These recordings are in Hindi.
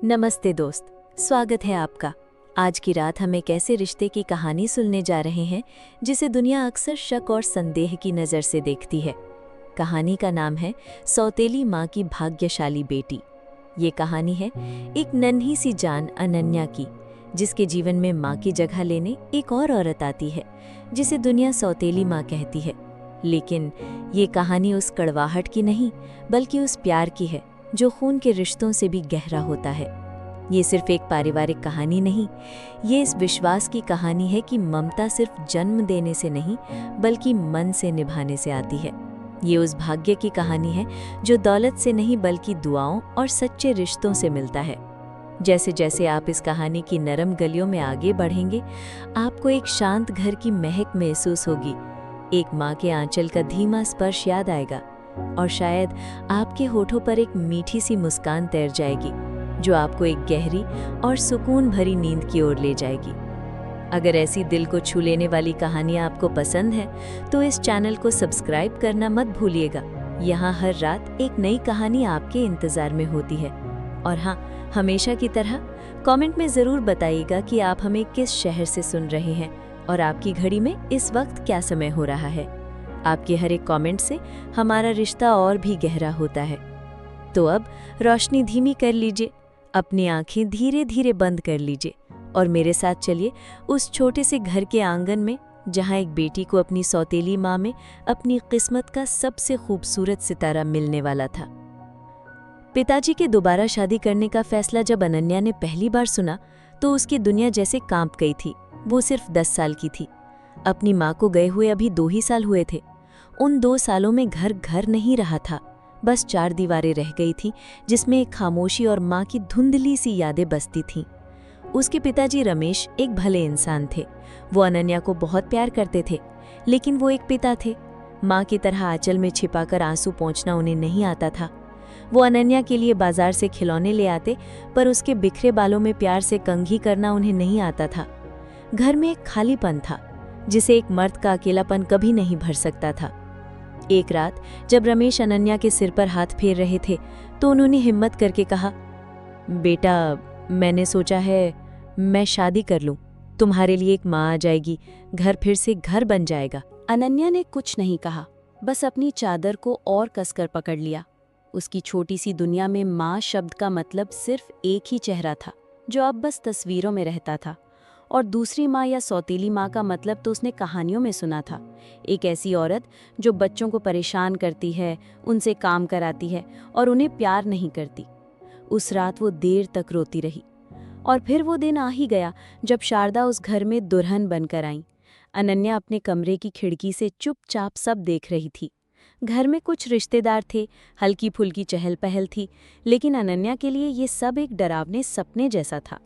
नमस्ते दोस्त, स्वागत है आपका। आज की रात हम एक ऐसे रिश्ते की कहानी सुनने जा रहे हैं जिसे दुनिया अक्सर शक और संदेह की नज़र से देखती है। कहानी का नाम है सौतेली माँ की भाग्यशाली बेटी। ये कहानी है एक नन्ही सी जान अनन्या की, जिसके जीवन में माँ की जगह लेने एक और औरत आती है जिसे दुनिया सौतेली माँ कहती है। लेकिन ये कहानी उस कड़वाहट की नहीं, बल्कि उस प्यार की है जो खून के रिश्तों से भी गहरा होता है। ये सिर्फ एक पारिवारिक कहानी नहीं, ये इस विश्वास की कहानी है कि ममता सिर्फ जन्म देने से नहीं, बल्कि मन से निभाने से आती है। ये उस भाग्य की कहानी है जो दौलत से नहीं, बल्कि दुआओं और सच्चे रिश्तों से मिलता है। जैसे जैसे आप इस कहानी की नरम गलियों में आगे बढ़ेंगे, आपको एक शांत घर की महक महसूस होगी, एक माँ के आंचल का धीमा स्पर्श याद आएगा, और शायद आपके होठों पर एक मीठी सी मुस्कान तैर जाएगी जो आपको एक गहरी और सुकून भरी नींद की ओर ले जाएगी। अगर ऐसी दिल को छू लेने वाली कहानियाँ आपको पसंद हैं, तो इस चैनल को सब्सक्राइब करना मत भूलिएगा। यहाँ हर रात एक नई कहानी आपके इंतज़ार में होती है। और हाँ, हमेशा की तरह कमेंट में ज़रूर बताइएगा कि आप हमें किस शहर से सुन रहे हैं और आपकी घड़ी में इस वक्त क्या समय हो रहा है। आपके हर एक कमेंट से हमारा रिश्ता और भी गहरा होता है। तो अब रोशनी धीमी कर लीजिए, अपनी आंखें धीरे धीरे बंद कर लीजिए और मेरे साथ चलिए उस छोटे से घर के आंगन में, जहां एक बेटी को अपनी सौतेली माँ में अपनी किस्मत का सबसे खूबसूरत सितारा मिलने वाला था। पिताजी के दोबारा शादी करने का फैसला जब अनन्या ने पहली बार सुना, तो उसकी दुनिया जैसे कांप गई थी। वो सिर्फ 10 साल की थी। अपनी माँ को गए हुए अभी 2 ही साल हुए थे। उन 2 सालों में घर घर नहीं रहा था, बस 4 दीवारें रह गई थी, जिसमें एक खामोशी और माँ की धुंधली सी यादें बसती थीं। उसके पिताजी रमेश एक भले इंसान थे। वो अनन्या को बहुत प्यार करते थे, लेकिन वो एक पिता थे। माँ की तरह आंचल में छिपाकर आंसू पोंछना उन्हें नहीं आता था। वो अनन्या के लिए बाजार से खिलौने ले आते, पर उसके बिखरे बालों में प्यार से कंघी करना उन्हें नहीं आता था। घर में एक खालीपन था जिसे एक मर्द का अकेलापन कभी नहीं भर सकता था। एक रात जब रमेश अनन्या के सिर पर हाथ फेर रहे थे, तो उन्होंने हिम्मत करके कहा, बेटा, मैंने सोचा है मैं शादी कर लूं। तुम्हारे लिए एक माँ आ जाएगी, घर फिर से घर बन जाएगा। अनन्या ने कुछ नहीं कहा, बस अपनी चादर को और कसकर पकड़ लिया। उसकी छोटी सी दुनिया में माँ शब्द का मतलब सिर्फ एक ही चेहरा था, जो अब बस तस्वीरों में रहता था। और दूसरी माँ या सौतेली माँ का मतलब तो उसने कहानियों में सुना था। एक ऐसी औरत जो बच्चों को परेशान करती है, उनसे काम कराती है और उन्हें प्यार नहीं करती। उस रात वो देर तक रोती रही। और फिर वो दिन आ ही गया जब शारदा उस घर में दुल्हन बनकर आई। अनन्या अपने कमरे की खिड़की से चुपचाप सब देख रही थी। घर में कुछ रिश्तेदार थे, हल्की फुल्की चहल पहल थी, लेकिन अनन्या के लिए ये सब एक डरावने सपने जैसा था।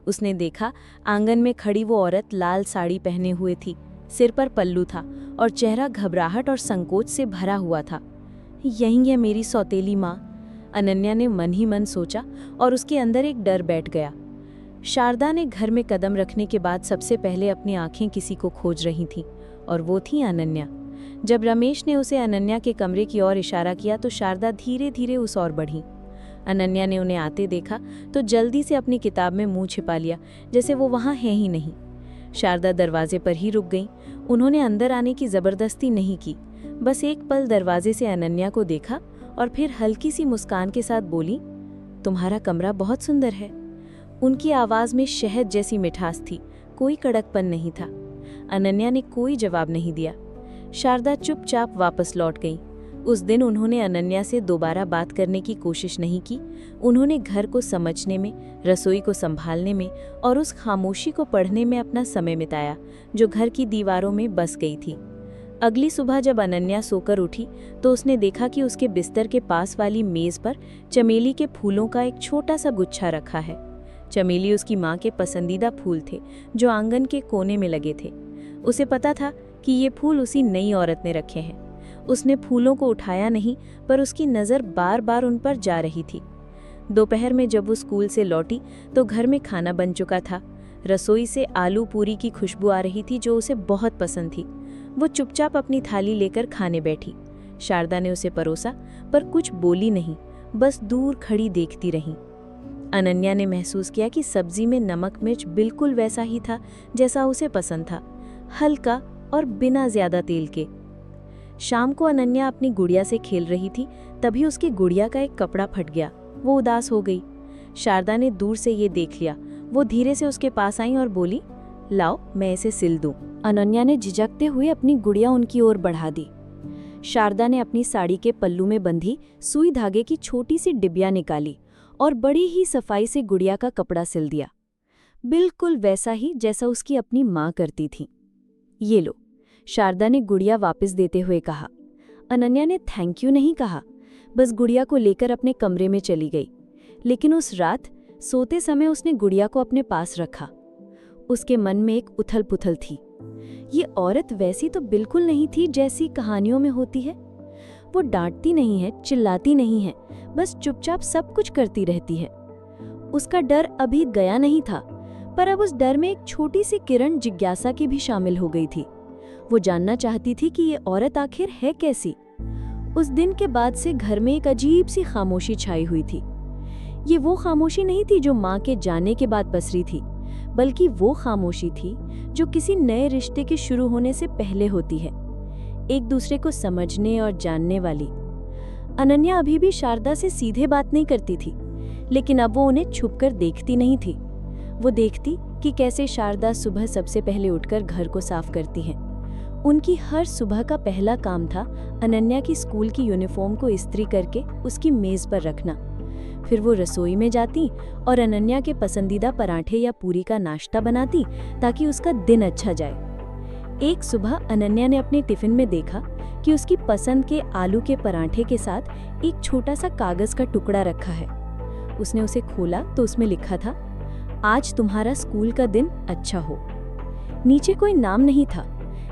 उसने देखा, आंगन में खड़ी वो औरत लाल साड़ी पहने हुए थी, सिर पर पल्लू था और चेहरा घबराहट और संकोच से भरा हुआ था। यही है मेरी सौतेली माँ, अनन्या ने मन ही मन सोचा, और उसके अंदर एक डर बैठ गया। शारदा ने घर में कदम रखने के बाद सबसे पहले अपनी आंखें किसी को खोज रही थीं, और वो थी अनन्या। जब रमेश ने उसे अनन्या के कमरे की ओर इशारा किया, तो शारदा धीरे धीरे उस ओर बढ़ी। अनन्या ने उन्हें आते देखा तो जल्दी से अपनी किताब में मुंह छिपा लिया, जैसे वो वहाँ है ही नहीं। शारदा दरवाजे पर ही रुक गई। उन्होंने अंदर आने की जबरदस्ती नहीं की, बस एक पल दरवाजे से अनन्या को देखा और फिर हल्की सी मुस्कान के साथ बोली, तुम्हारा कमरा बहुत सुंदर है। उनकी आवाज़ में शहद जैसी मिठास थी, कोई कड़कपन नहीं था। अनन्या ने कोई जवाब नहीं दिया। शारदा चुपचाप वापस लौट गई। उस दिन उन्होंने अनन्या से दोबारा बात करने की कोशिश नहीं की। उन्होंने घर को समझने में, रसोई को संभालने में और उस खामोशी को पढ़ने में अपना समय बिताया जो घर की दीवारों में बस गई थी। अगली सुबह जब अनन्या सोकर उठी, तो उसने देखा कि उसके बिस्तर के पास वाली मेज़ पर चमेली के फूलों का एक छोटा सा गुच्छा रखा है। चमेली उसकी माँ के पसंदीदा फूल थे, जो आंगन के कोने में लगे थे। उसे पता था कि ये फूल उसी नई औरत ने रखे हैं। उसने फूलों को उठाया नहीं, पर उसकी नज़र बार बार उन पर जा रही थी। दोपहर में जब वो स्कूल से लौटी, तो घर में खाना बन चुका था। रसोई से आलू पूरी की खुशबू आ रही थी, जो उसे बहुत पसंद थी। वो चुपचाप अपनी थाली लेकर खाने बैठी। शारदा ने उसे परोसा, पर कुछ बोली नहीं, बस दूर खड़ी देखती रही। अनन्या ने महसूस किया कि सब्जी में नमक मिर्च बिल्कुल वैसा ही था जैसा उसे पसंद था, हल्का और बिना ज्यादा तेल के। शाम को अनन्या अपनी गुड़िया से खेल रही थी, तभी उसकी गुड़िया का एक कपड़ा फट गया। वो उदास हो गई। शारदा ने दूर से ये देख लिया। वो धीरे से उसके पास आई और बोली, लाओ मैं इसे सिल दूं। अनन्या ने झिझकते हुए अपनी गुड़िया उनकी ओर बढ़ा दी। शारदा ने अपनी साड़ी के पल्लू में बंधी सुई धागे की छोटी सी डिबिया निकाली और बड़ी ही सफाई से गुड़िया का कपड़ा सिल दिया, बिल्कुल वैसा ही जैसा उसकी अपनी माँ करती थी। ये लो, शारदा ने गुड़िया वापस देते हुए कहा। अनन्या ने थैंक यू नहीं कहा, बस गुड़िया को लेकर अपने कमरे में चली गई। लेकिन उस रात सोते समय उसने गुड़िया को अपने पास रखा। उसके मन में एक उथल पुथल थी। ये औरत वैसी तो बिल्कुल नहीं थी जैसी कहानियों में होती है। वो डांटती नहीं है, चिल्लाती नहीं है, बस चुपचाप सब कुछ करती रहती है। उसका डर अभी गया नहीं था, पर अब उस डर में एक छोटी सी किरण जिज्ञासा की भी शामिल हो गई थी। वो जानना चाहती थी कि ये औरत आखिर है कैसी। उस दिन के बाद से घर में एक अजीब सी खामोशी छाई हुई थी। ये वो खामोशी नहीं थी जो माँ के जाने के बाद पसरी थी, बल्कि वो खामोशी थी जो किसी नए रिश्ते के शुरू होने से पहले होती है, एक दूसरे को समझने और जानने वाली। अनन्या अभी भी शारदा से सीधे बात नहीं करती थी, लेकिन अब वो उन्हें छुपकर देखती नहीं थी। वो देखती कि कैसे शारदा सुबह सबसे पहले उठकर घर को साफ करती हैं। उनकी हर सुबह का पहला काम था अनन्या की स्कूल की यूनिफॉर्म को इस्त्री करके उसकी मेज पर रखना। फिर वो रसोई में जाती और अनन्या के पसंदीदा पराठे या पूरी का नाश्ता बनाती ताकि उसका दिन अच्छा जाए। एक सुबह अनन्या ने अपने टिफिन में देखा कि उसकी पसंद के आलू के पराठे के साथ एक छोटा सा कागज का टुकड़ा रखा है। उसने उसे खोला तो उसमें लिखा था, आज तुम्हारा स्कूल का दिन अच्छा हो। नीचे कोई नाम नहीं था,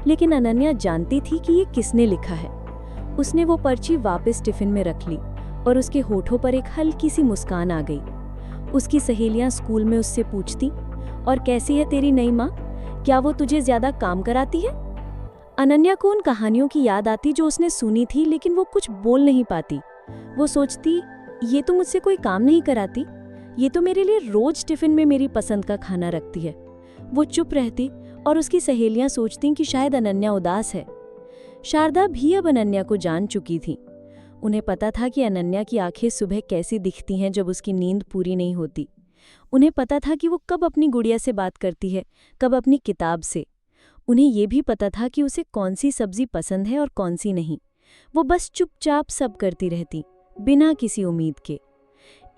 लेकिन अनन्या जानती थी कि ये किसने लिखा है। उसने वो पर्ची वापस टिफिन में रख ली और उसके होठों पर एक हल्की सी मुस्कान आ गई। उसकी सहेलियां स्कूल में उससे पूछती, और कैसी है तेरी नई माँ, क्या वो तुझे ज्यादा काम कराती है? अनन्या को उन कहानियों की याद आती जो उसने सुनी थी, लेकिन वो कुछ बोल नहीं पाती। वो सोचती, ये तो मुझसे कोई काम नहीं कराती, ये तो मेरे लिए रोज टिफिन में मेरी पसंद का खाना रखती है। वो चुप रहती और उसकी सहेलियां सोचती कि शायद अनन्या उदास है। शारदा भी अब अनन्या को जान चुकी थी। उन्हें पता था कि अनन्या की आंखें सुबह कैसी दिखती हैं जब उसकी नींद पूरी नहीं होती। उन्हें पता था कि वो कब अपनी गुड़िया से बात करती है, कब अपनी किताब से। उन्हें ये भी पता था कि उसे कौन सी सब्जी पसंद है और कौन सी नहीं। वो बस चुपचाप सब करती रहती, बिना किसी उम्मीद के।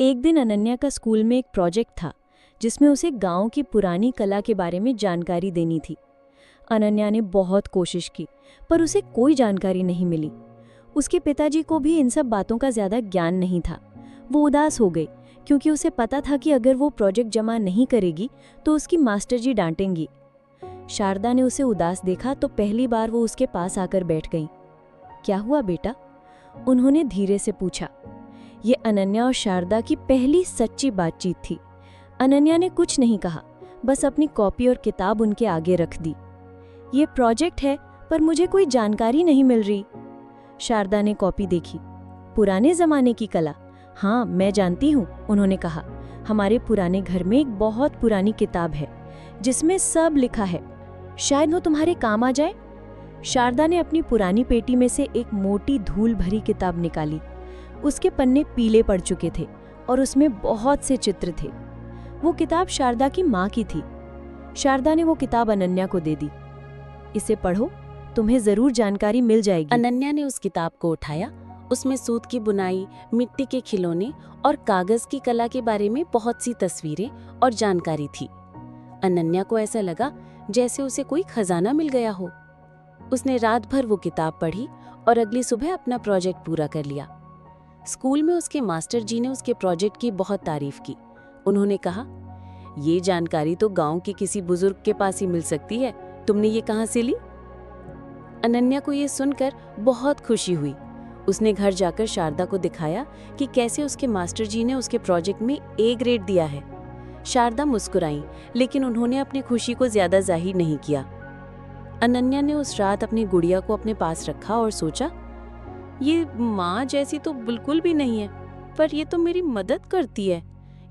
एक दिन अनन्या का स्कूल में एक प्रोजेक्ट था जिसमें उसे गांव की पुरानी कला के बारे में जानकारी देनी थी। अनन्या ने बहुत कोशिश की, पर उसे कोई जानकारी नहीं मिली। उसके पिताजी को भी इन सब बातों का ज्यादा ज्ञान नहीं था। वो उदास हो गई, क्योंकि उसे पता था कि अगर वो प्रोजेक्ट जमा नहीं करेगी तो उसकी मास्टर जी डांटेंगी। शारदा ने उसे उदास देखा तो पहली बार वो उसके पास आकर बैठ गई। क्या हुआ बेटा? उन्होंने धीरे से पूछा। ये अनन्या और शारदा की पहली सच्ची बातचीत थी। अनन्या ने कुछ नहीं कहा, बस अपनी कॉपी और किताब उनके आगे रख दी। ये प्रोजेक्ट है, पर मुझे कोई जानकारी नहीं मिल रही। शारदा ने कॉपी देखी। पुराने जमाने की कला? हाँ, मैं जानती हूँ, उन्होंने कहा। हमारे पुराने घर में एक बहुत पुरानी किताब है जिसमें सब लिखा है। शायद वो तुम्हारे काम आ जाए। शारदा ने अपनी पुरानी पेटी में से एक मोटी धूल भरी किताब निकाली। उसके पन्ने पीले पड़ चुके थे और उसमें बहुत से चित्र थे। वो किताब शारदा की माँ की थी। शारदा ने वो किताब अनन्या को दे दी। इसे पढ़ो, तुम्हें जरूर जानकारी मिल जाएगी। अनन्या ने उस किताब को उठाया। उसमें सूत की बुनाई, मिट्टी के खिलौने और कागज की कला के बारे में बहुत सी तस्वीरें और जानकारी थी। अनन्या को ऐसा लगा जैसे उसे कोई खजाना मिल गया हो। उसने रात भर वो किताब पढ़ी और अगली सुबह अपना प्रोजेक्ट पूरा कर लिया। स्कूल में उसके मास्टर जी ने उसके प्रोजेक्ट की बहुत तारीफ की। उन्होंने कहा, ये जानकारी तो गांव के किसी बुजुर्ग के पास ही मिल सकती है, तुमने ये कहाँ से ली? अनन्या को ये सुनकर बहुत खुशी हुई। उसने घर जाकर शारदा को दिखाया कि कैसे उसके मास्टर जी ने उसके प्रोजेक्ट में ए ग्रेड दिया है। शारदा मुस्कुराई, लेकिन उन्होंने अपनी खुशी को ज्यादा जाहिर नहीं किया। अनन्या ने उस रात अपनी गुड़िया को अपने पास रखा और सोचा, ये माँ जैसी तो बिल्कुल भी नहीं है, पर ये तो मेरी मदद करती है।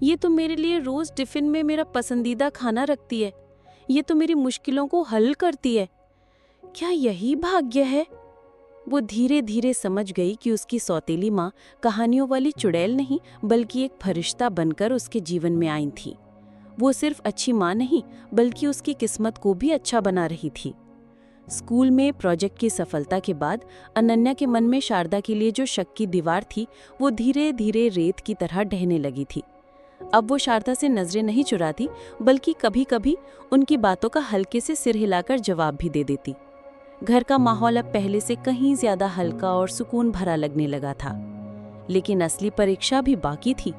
ये तो मेरे लिए रोज टिफिन में मेरा पसंदीदा खाना रखती है। ये तो मेरी मुश्किलों को हल करती है। क्या यही भाग्य है? वो धीरे धीरे समझ गई कि उसकी सौतेली माँ कहानियों वाली चुड़ैल नहीं बल्कि एक फरिश्ता बनकर उसके जीवन में आई थी। वो सिर्फ अच्छी माँ नहीं बल्कि उसकी किस्मत को भी अच्छा बना रही थी। स्कूल में प्रोजेक्ट की सफलता के बाद अनन्या के मन में शारदा के लिए जो शक की दीवार थी वो धीरे धीरे रेत की तरह ढहने लगी थी। अब वो शारदा से नजरें नहीं चुराती बल्कि कभी कभी उनकी बातों का हल्के से सिर हिलाकर जवाब भी दे देती। घर का माहौल अब पहले से कहीं ज्यादा हल्का और सुकून भरा लगने लगा था। लेकिन असली परीक्षा भी बाकी थी।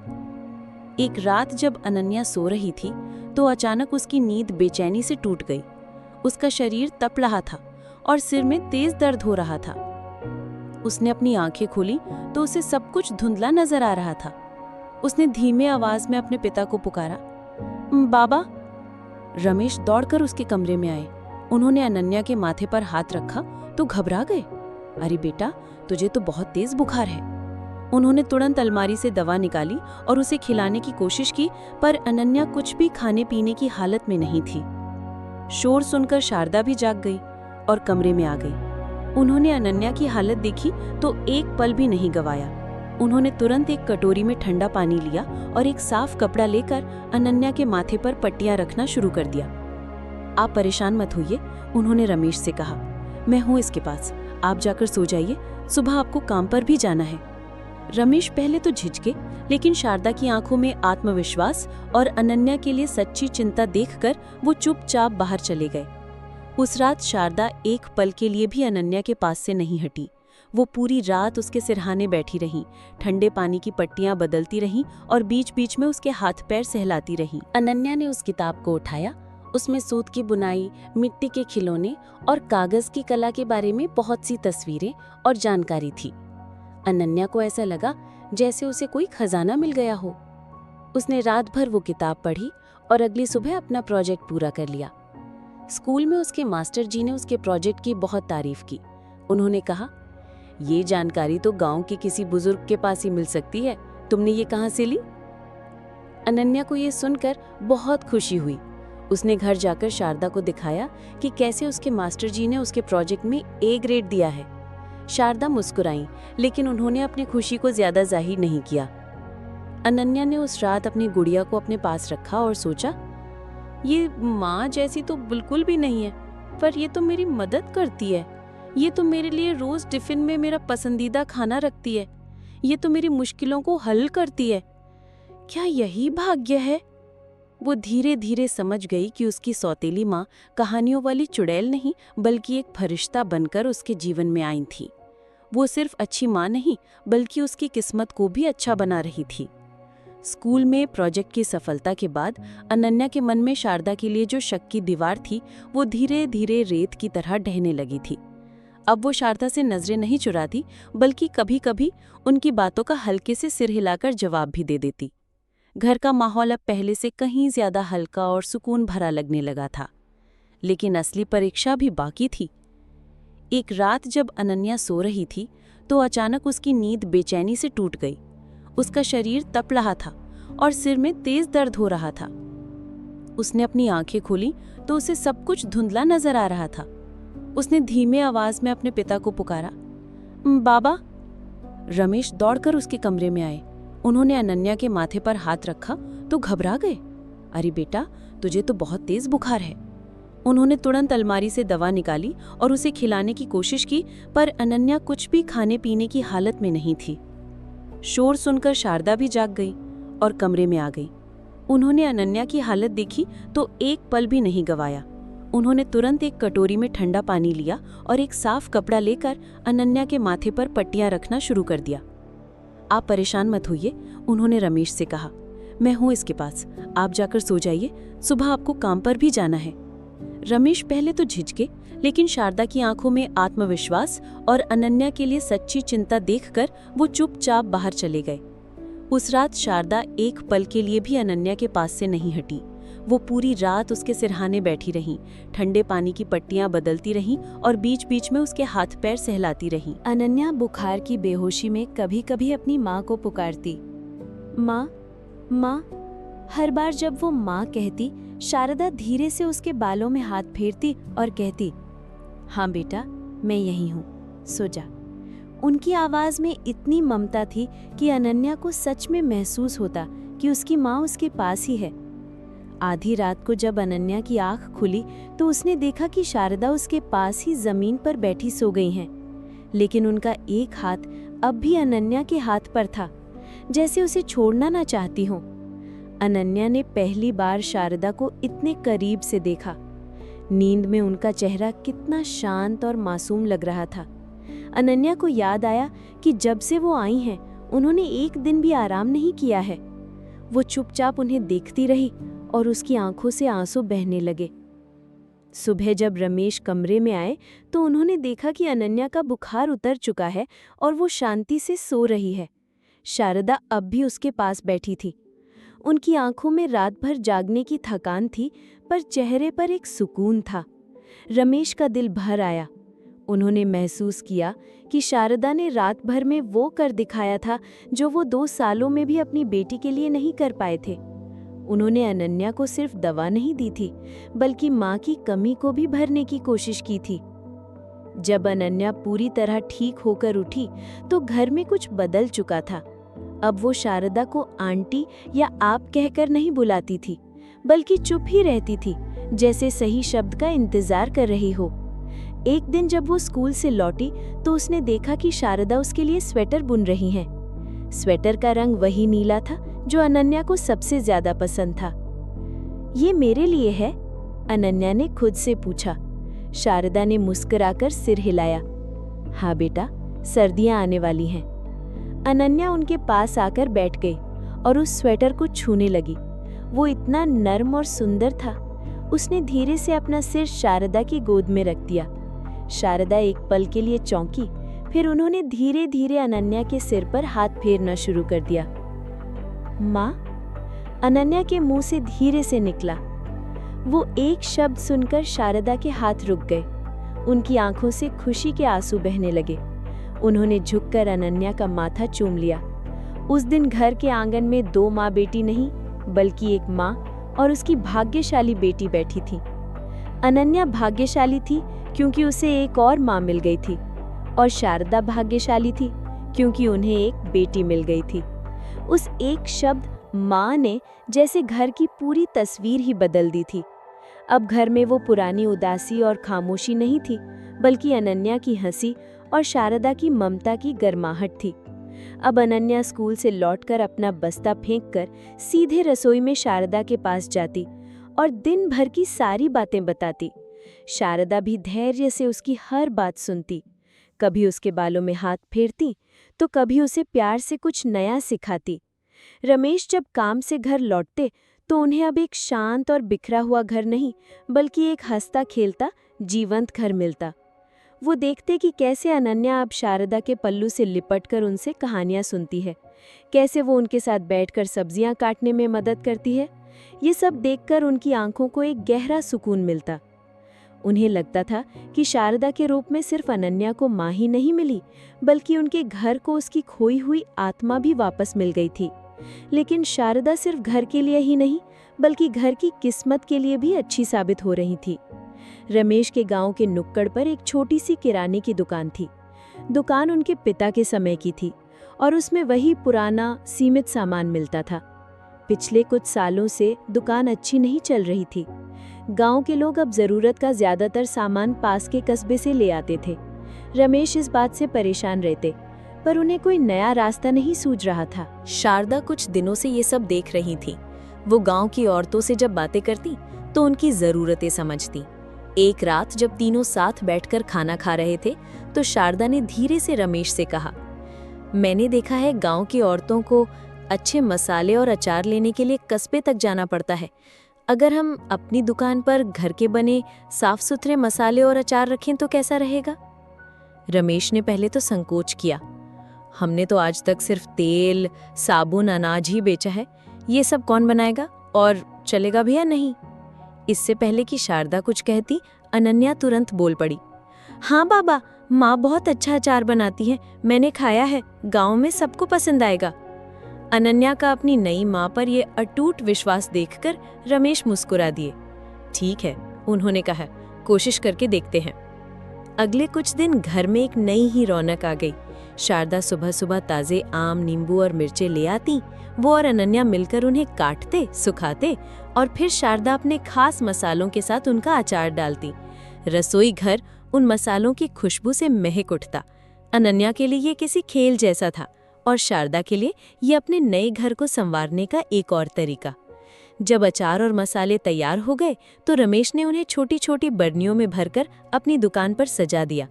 एक रात जब अनन्या सो रही थी तो अचानक उसकी नींद बेचैनी से टूट गई। उसका शरीर तप रहा था और सिर में तेज दर्द हो रहा था। उसने अपनी आंखें खोली तो उसे सब कुछ धुंधला नजर आ रहा था। उसने धीमे आवाज में अपने पिता को पुकारा, बाबा। रमेश दौड़कर उसके कमरे में आए। उन्होंने अनन्या के माथे पर हाथ रखा तो घबरा गए। अरे बेटा, तुझे तो बहुत तेज बुखार है। उन्होंने तुरंत अलमारी से दवा निकाली और उसे खिलाने की कोशिश की, पर अनन्या कुछ भी खाने पीने की हालत में नहीं थी। शोर सुनकर शारदा भी जाग गई और कमरे में आ गई। उन्होंने अनन्या की हालत देखी तो एक पल भी नहीं गवाया। उन्होंने तुरंत एक कटोरी में ठंडा पानी लिया और एक साफ कपड़ा लेकर अनन्या के माथे पर पट्टियां रखना शुरू कर दिया। आप परेशान मत होइए, उन्होंने रमेश से कहा। मैं हूँ इसके पास, आप जाकर सो जाइए, सुबह आपको काम पर भी जाना है। रमेश पहले तो झिझके, लेकिन शारदा की आंखों में आत्मविश्वास और अनन्या के लिए सच्ची चिंता देखकर वो चुपचाप बाहर चले गए। उस रात शारदा एक पल के लिए भी अनन्या के पास से नहीं हटी। वो पूरी रात उसके सिरहाने बैठी रही, ठंडे पानी की पट्टियां बदलती रहीं और बीच बीच में उसके हाथ पैर सहलाती रहीं। अनन्या ने उस किताब को उठाया। उसमें सूत की बुनाई, मिट्टी के खिलौने और कागज की कला के बारे में बहुत सी तस्वीरें और जानकारी थी। अनन्या को ऐसा लगा जैसे उसे कोई खजाना मिल गया हो। उसने रात भर वो किताब पढ़ी और अगली सुबह अपना प्रोजेक्ट पूरा कर लिया। स्कूल में उसके मास्टर जी ने उसके प्रोजेक्ट की बहुत तारीफ की। उन्होंने कहा, ये जानकारी तो गांव के किसी बुजुर्ग के पास ही मिल सकती है, तुमने ये कहाँ से ली? अनन्या को ये सुनकर बहुत खुशी हुई। उसने घर जाकर शारदा को दिखाया कि कैसे उसके मास्टर जी ने उसके प्रोजेक्ट में ए ग्रेड दिया है। शारदा मुस्कुराई, लेकिन उन्होंने अपनी खुशी को ज्यादा जाहिर नहीं किया। अनन्या ने उस रात अपनी गुड़िया को अपने पास रखा और सोचा, ये माँ जैसी तो बिल्कुल भी नहीं है, पर ये तो मेरी मदद करती है। ये तो मेरे लिए रोज टिफिन में मेरा पसंदीदा खाना रखती है। ये तो मेरी मुश्किलों को हल करती है। क्या यही भाग्य है? वो धीरे धीरे समझ गई कि उसकी सौतेली माँ कहानियों वाली चुड़ैल नहीं बल्कि एक फरिश्ता बनकर उसके जीवन में आई थी। वो सिर्फ अच्छी माँ नहीं बल्कि उसकी किस्मत को भी अच्छा बना रही थी। स्कूल में प्रोजेक्ट की सफलता के बाद अनन्या के मन में शारदा के लिए जो शक की दीवार थी वो धीरे धीरे रेत की तरह ढहने लगी थी। अब वो शारदा से नजरें नहीं चुराती बल्कि कभी कभी उनकी बातों का हल्के से सिर हिलाकर जवाब भी दे देती। घर का माहौल अब पहले से कहीं ज्यादा हल्का और सुकून भरा लगने लगा था। लेकिन असली परीक्षा भी बाकी थी। एक रात जब अनन्या सो रही थी तो अचानक उसकी नींद बेचैनी से टूट गई। उसका शरीर तप रहा था और सिर में तेज दर्द हो रहा था। उसने अपनी आंखें खोली तो उसे सब कुछ धुंधला नजर आ रहा था। उसने धीमे आवाज में अपने पिता को पुकारा, बाबा। रमेश दौड़कर उसके कमरे में आए। उन्होंने अनन्या के माथे पर हाथ रखा तो घबरा गए। अरे बेटा, तुझे तो बहुत तेज बुखार है। उन्होंने तुरंत अलमारी से दवा निकाली और उसे खिलाने की कोशिश की, पर अनन्या कुछ भी खाने पीने की हालत में नहीं थी। शोर सुनकर शारदा भी जाग गई और कमरे में आ गई। उन्होंने अनन्या की हालत देखी तो एक पल भी नहीं गवाया। उन्होंने तुरंत एक कटोरी में ठंडा पानी लिया और एक साफ कपड़ा लेकर अनन्या के माथे पर पट्टियां रखना शुरू कर दिया। आप परेशान मत होइए, उन्होंने रमेश से कहा। मैं हूँ इसके पास, आप जाकर सो जाइए, सुबह आपको काम पर भी जाना है। रमेश पहले तो झिझके, लेकिन शारदा की आंखों में आत्मविश्वास और अनन्या के लिए सच्ची चिंता देखकर वो चुपचाप बाहर चले गए। उस रात शारदा एक पल के लिए भी अनन्या के पास से नहीं हटी। वो पूरी रात उसके सिरहाने बैठी रहीं, ठंडे पानी की पट्टियां बदलती रहीं और बीच बीच में उसके हाथ पैर सहलाती रहीं। अनन्या बुखार की बेहोशी में कभी कभी अपनी माँ को पुकारती, माँ माँ। हर बार जब वो माँ कहती, शारदा धीरे से उसके बालों में हाथ फेरती और कहती, हाँ बेटा, मैं यही हूँ, सो जा। उनकी आवाज में इतनी ममता थी कि अनन्या को सच में महसूस होता कि उसकी माँ उसके पास ही है। आधी रात को जब अनन्या की आंख खुली तो उसने देखा कि शारदा उसके पास ही जमीन पर बैठी सो गई हैं, लेकिन उनका एक हाथ अब भी अनन्या के हाथ पर था, जैसे उसे छोड़ना ना चाहती हो। अनन्या ने पहली बार शारदा को इतने करीब से देखा। नींद में उनका चेहरा कितना शांत और मासूम लग रहा था। अनन्या को याद आया कि जब से वो आई हैं, उन्होंने एक दिन भी आराम नहीं किया है। वो चुपचाप उन्हें देखती रही और उसकी आंखों से आंसू बहने लगे। सुबह जब रमेश कमरे में आए तो उन्होंने देखा कि अनन्या का बुखार उतर चुका है और वो शांति से सो रही है। शारदा अब भी उसके पास बैठी थी। उनकी आंखों में रात भर जागने की थकान थी, पर चेहरे पर एक सुकून था। रमेश का दिल भर आया। उन्होंने महसूस किया कि शारदा ने रात भर में वो कर दिखाया था जो वो 2 सालों में भी अपनी बेटी के लिए नहीं कर पाए थे। उन्होंने अनन्या को सिर्फ दवा नहीं दी थी, बल्कि माँ की कमी को भी भरने की कोशिश की थी। जब अनन्या पूरी तरह ठीक होकर उठी तो घर में कुछ बदल चुका था। अब वो शारदा को आंटी या आप कहकर नहीं बुलाती थी, बल्कि चुप ही रहती थी, जैसे सही शब्द का इंतजार कर रही हो। एक दिन जब वो स्कूल से लौटी तो उसने देखा कि शारदा उसके लिए स्वेटर बुन रही हैं। स्वेटर का रंग वही नीला था जो अनन्या को सबसे ज्यादा पसंद था। ये मेरे लिए है? अनन्या ने खुद से पूछा। शारदा ने मुस्कुराकर सिर हिलाया। हाँ बेटा, सर्दियां आने वाली हैं। अनन्या उनके पास आकर बैठ गई और उस स्वेटर को छूने लगी। वो इतना नर्म और सुंदर था। उसने धीरे से अपना सिर शारदा की गोद में रख दिया। शारदा एक पल के लिए चौंकी, फिर उन्होंने धीरे धीरे अनन्या के सिर पर हाथ फेरना शुरू कर दिया। माँ? अनन्या के मुंह से धीरे से निकला। वो एक शब्द सुनकर शारदा के हाथ रुक गए। उनकी आंखों से खुशी के आंसू बहने लगे। उन्होंने झुककर अनन्या का माथा चूम लिया। उस दिन घर के आंगन में 2 माँ बेटी नहीं, बल्कि एक माँ और उसकी भाग्यशाली बेटी बैठी थी। अनन्या भाग्यशाली थी क्योंकि उसे एक और माँ मिल गई थी, और शारदा भाग्यशाली थी क्योंकि उन्हें एक बेटी मिल गई थी। उस एक शब्द माँ ने जैसे घर की पूरी तस्वीर ही बदल दी थी। अब घर में वो पुरानी उदासी और खामोशी नहीं थी, बल्कि अनन्या की हंसी और शारदा की ममता की गर्माहट थी। अब अनन्या स्कूल से लौटकर अपना बस्ता फेंककर सीधे रसोई में शारदा के पास जाती और दिन भर की सारी बातें बताती। शारदा भी धैर्य से उसकी हर बात सुनती। कभी उसके बालों में हाथ फेरती तो कभी उसे प्यार से कुछ नया सिखाती। रमेश जब काम से घर लौटते तो उन्हें अब एक शांत और बिखरा हुआ घर नहीं, बल्कि एक हंसता खेलता जीवंत घर मिलता। वो देखते कि कैसे अनन्या अब शारदा के पल्लू से लिपटकर उनसे कहानियां सुनती है, कैसे वो उनके साथ बैठकर सब्जियां काटने में मदद करती है। ये सब देखकर उनकी आंखों को एक गहरा सुकून मिलता। उन्हें लगता था कि शारदा के रूप में सिर्फ अनन्या को माँ ही नहीं मिली, बल्कि उनके घर को उसकी खोई हुई आत्मा भी वापस मिल गई थी। लेकिन शारदा सिर्फ घर के लिए ही नहीं, बल्कि घर की किस्मत के लिए भी अच्छी साबित हो रही थी। रमेश के गांव के नुक्कड़ पर एक छोटी सी किराने की दुकान थी। दुकान उनके पिता के समय की थी और उसमें वही पुराना सीमित सामान मिलता था। पिछले कुछ सालों से दुकान अच्छी नहीं चल रही थी। गांव के लोग अब जरूरत का ज्यादातर सामान पास के कस्बे से ले आते थे। रमेश इस बात से परेशान रहते, पर उन्हें कोई नया रास्ता नहीं सूझ रहा था। शारदा कुछ दिनों से ये सब देख रही थी। वो गांव की औरतों से जब बातें करती तो उनकी जरूरतें समझती। एक रात जब तीनों साथ बैठकर खाना खा रहे थे तो शारदा ने धीरे से रमेश से कहा, मैंने देखा है गांव की औरतों को अच्छे मसाले और अचार लेने के लिए कस्बे तक जाना पड़ता है। अगर हम अपनी दुकान पर घर के बने साफ सुथरे मसाले और अचार रखें तो कैसा रहेगा? रमेश ने पहले तो संकोच किया। हमने तो आज तक सिर्फ तेल, साबुन, अनाज ही बेचा है। ये सब कौन बनाएगा और चलेगा भी या नहीं? इससे पहले कि शारदा कुछ कहती, अनन्या तुरंत बोल पड़ी, हाँ बाबा, माँ बहुत अच्छा अचार बनाती है, मैंने खाया है, गांव में सबको पसंद आएगा। अनन्या का अपनी नई माँ पर ये अटूट विश्वास देखकर रमेश मुस्कुरा दिए। ठीक है, उन्होंने कहा, कोशिश करके देखते हैं। अगले कुछ दिन घर में एक नई ही रौनक आ गई। शारदा सुबह सुबह ताजे आम, नींबू और मिर्चें ले आती। वो और अनन्या मिलकर उन्हें काटते, सुखाते और फिर शारदा अपने खास मसालों के साथ उनका अचार डालती। रसोई घर उन मसालों की खुशबू से महक उठता। अनन्या के लिए ये किसी खेल जैसा था और शारदा के लिए ये अपने नए घर को संवारने का एक और तरीका। जब अचार और मसाले तैयार हो गए तो रमेश ने उन्हें छोटी छोटी बरनियों में भरकर अपनी दुकान पर सजा दिया।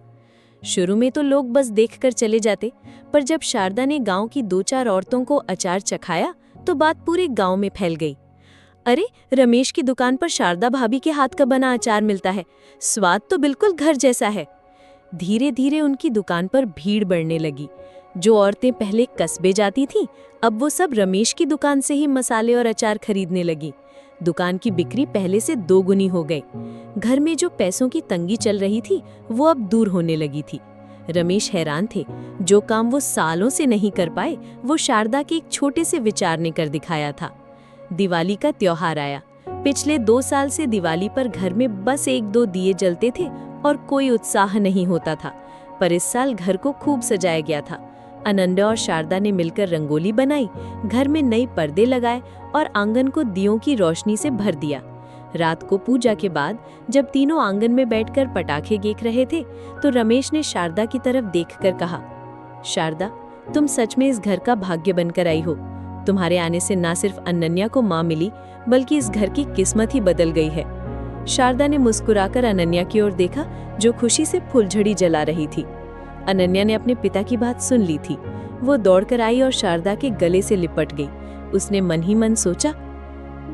शुरू में तो लोग बस देखकर चले जाते, पर जब शारदा ने गांव की 2-4 औरतों को अचार चखाया तो बात पूरे गांव में फैल गई। अरे, रमेश की दुकान पर शारदा भाभी के हाथ का बना अचार मिलता है, स्वाद तो बिल्कुल घर जैसा है। धीरे धीरे उनकी दुकान पर भीड़ बढ़ने लगी। जो औरतें पहले कस्बे जाती थीं, अब वो सब रमेश की दुकान से ही मसाले और अचार खरीदने लगी। दुकान की बिक्री पहले से 2 गुनी हो गई। घर में जो पैसों की तंगी चल रही थी वो अब दूर होने लगी थी। रमेश हैरान थे। जो काम वो सालों से नहीं कर पाए वो शारदा के एक छोटे से विचार ने कर दिखाया था। दिवाली का त्योहार आया। पिछले 2 साल से दिवाली पर घर में बस 1-2 दिए जलते थे और कोई उत्साह नहीं होता था, पर इस साल घर को खूब सजाया गया था। अनन्या और शारदा ने मिलकर रंगोली बनाई, घर में नए पर्दे लगाए और आंगन को दियों की रोशनी से भर दिया। रात को पूजा के बाद जब तीनों आंगन में बैठकर पटाखे देख रहे थे तो रमेश ने शारदा की तरफ देखकर कहा, शारदा, तुम सच में इस घर का भाग्य बनकर आई हो। तुम्हारे आने से ना सिर्फ अनन्या को माँ मिली बल्कि इस घर की किस्मत ही बदल गई है। शारदा ने मुस्कुराकर अनन्या की ओर देखा जो खुशी से फुलझड़ी जला रही थी। अनन्या ने अपने पिता की बात सुन ली थी। वो दौड़कर आई और शारदा के गले से लिपट गई। उसने मन ही मन सोचा,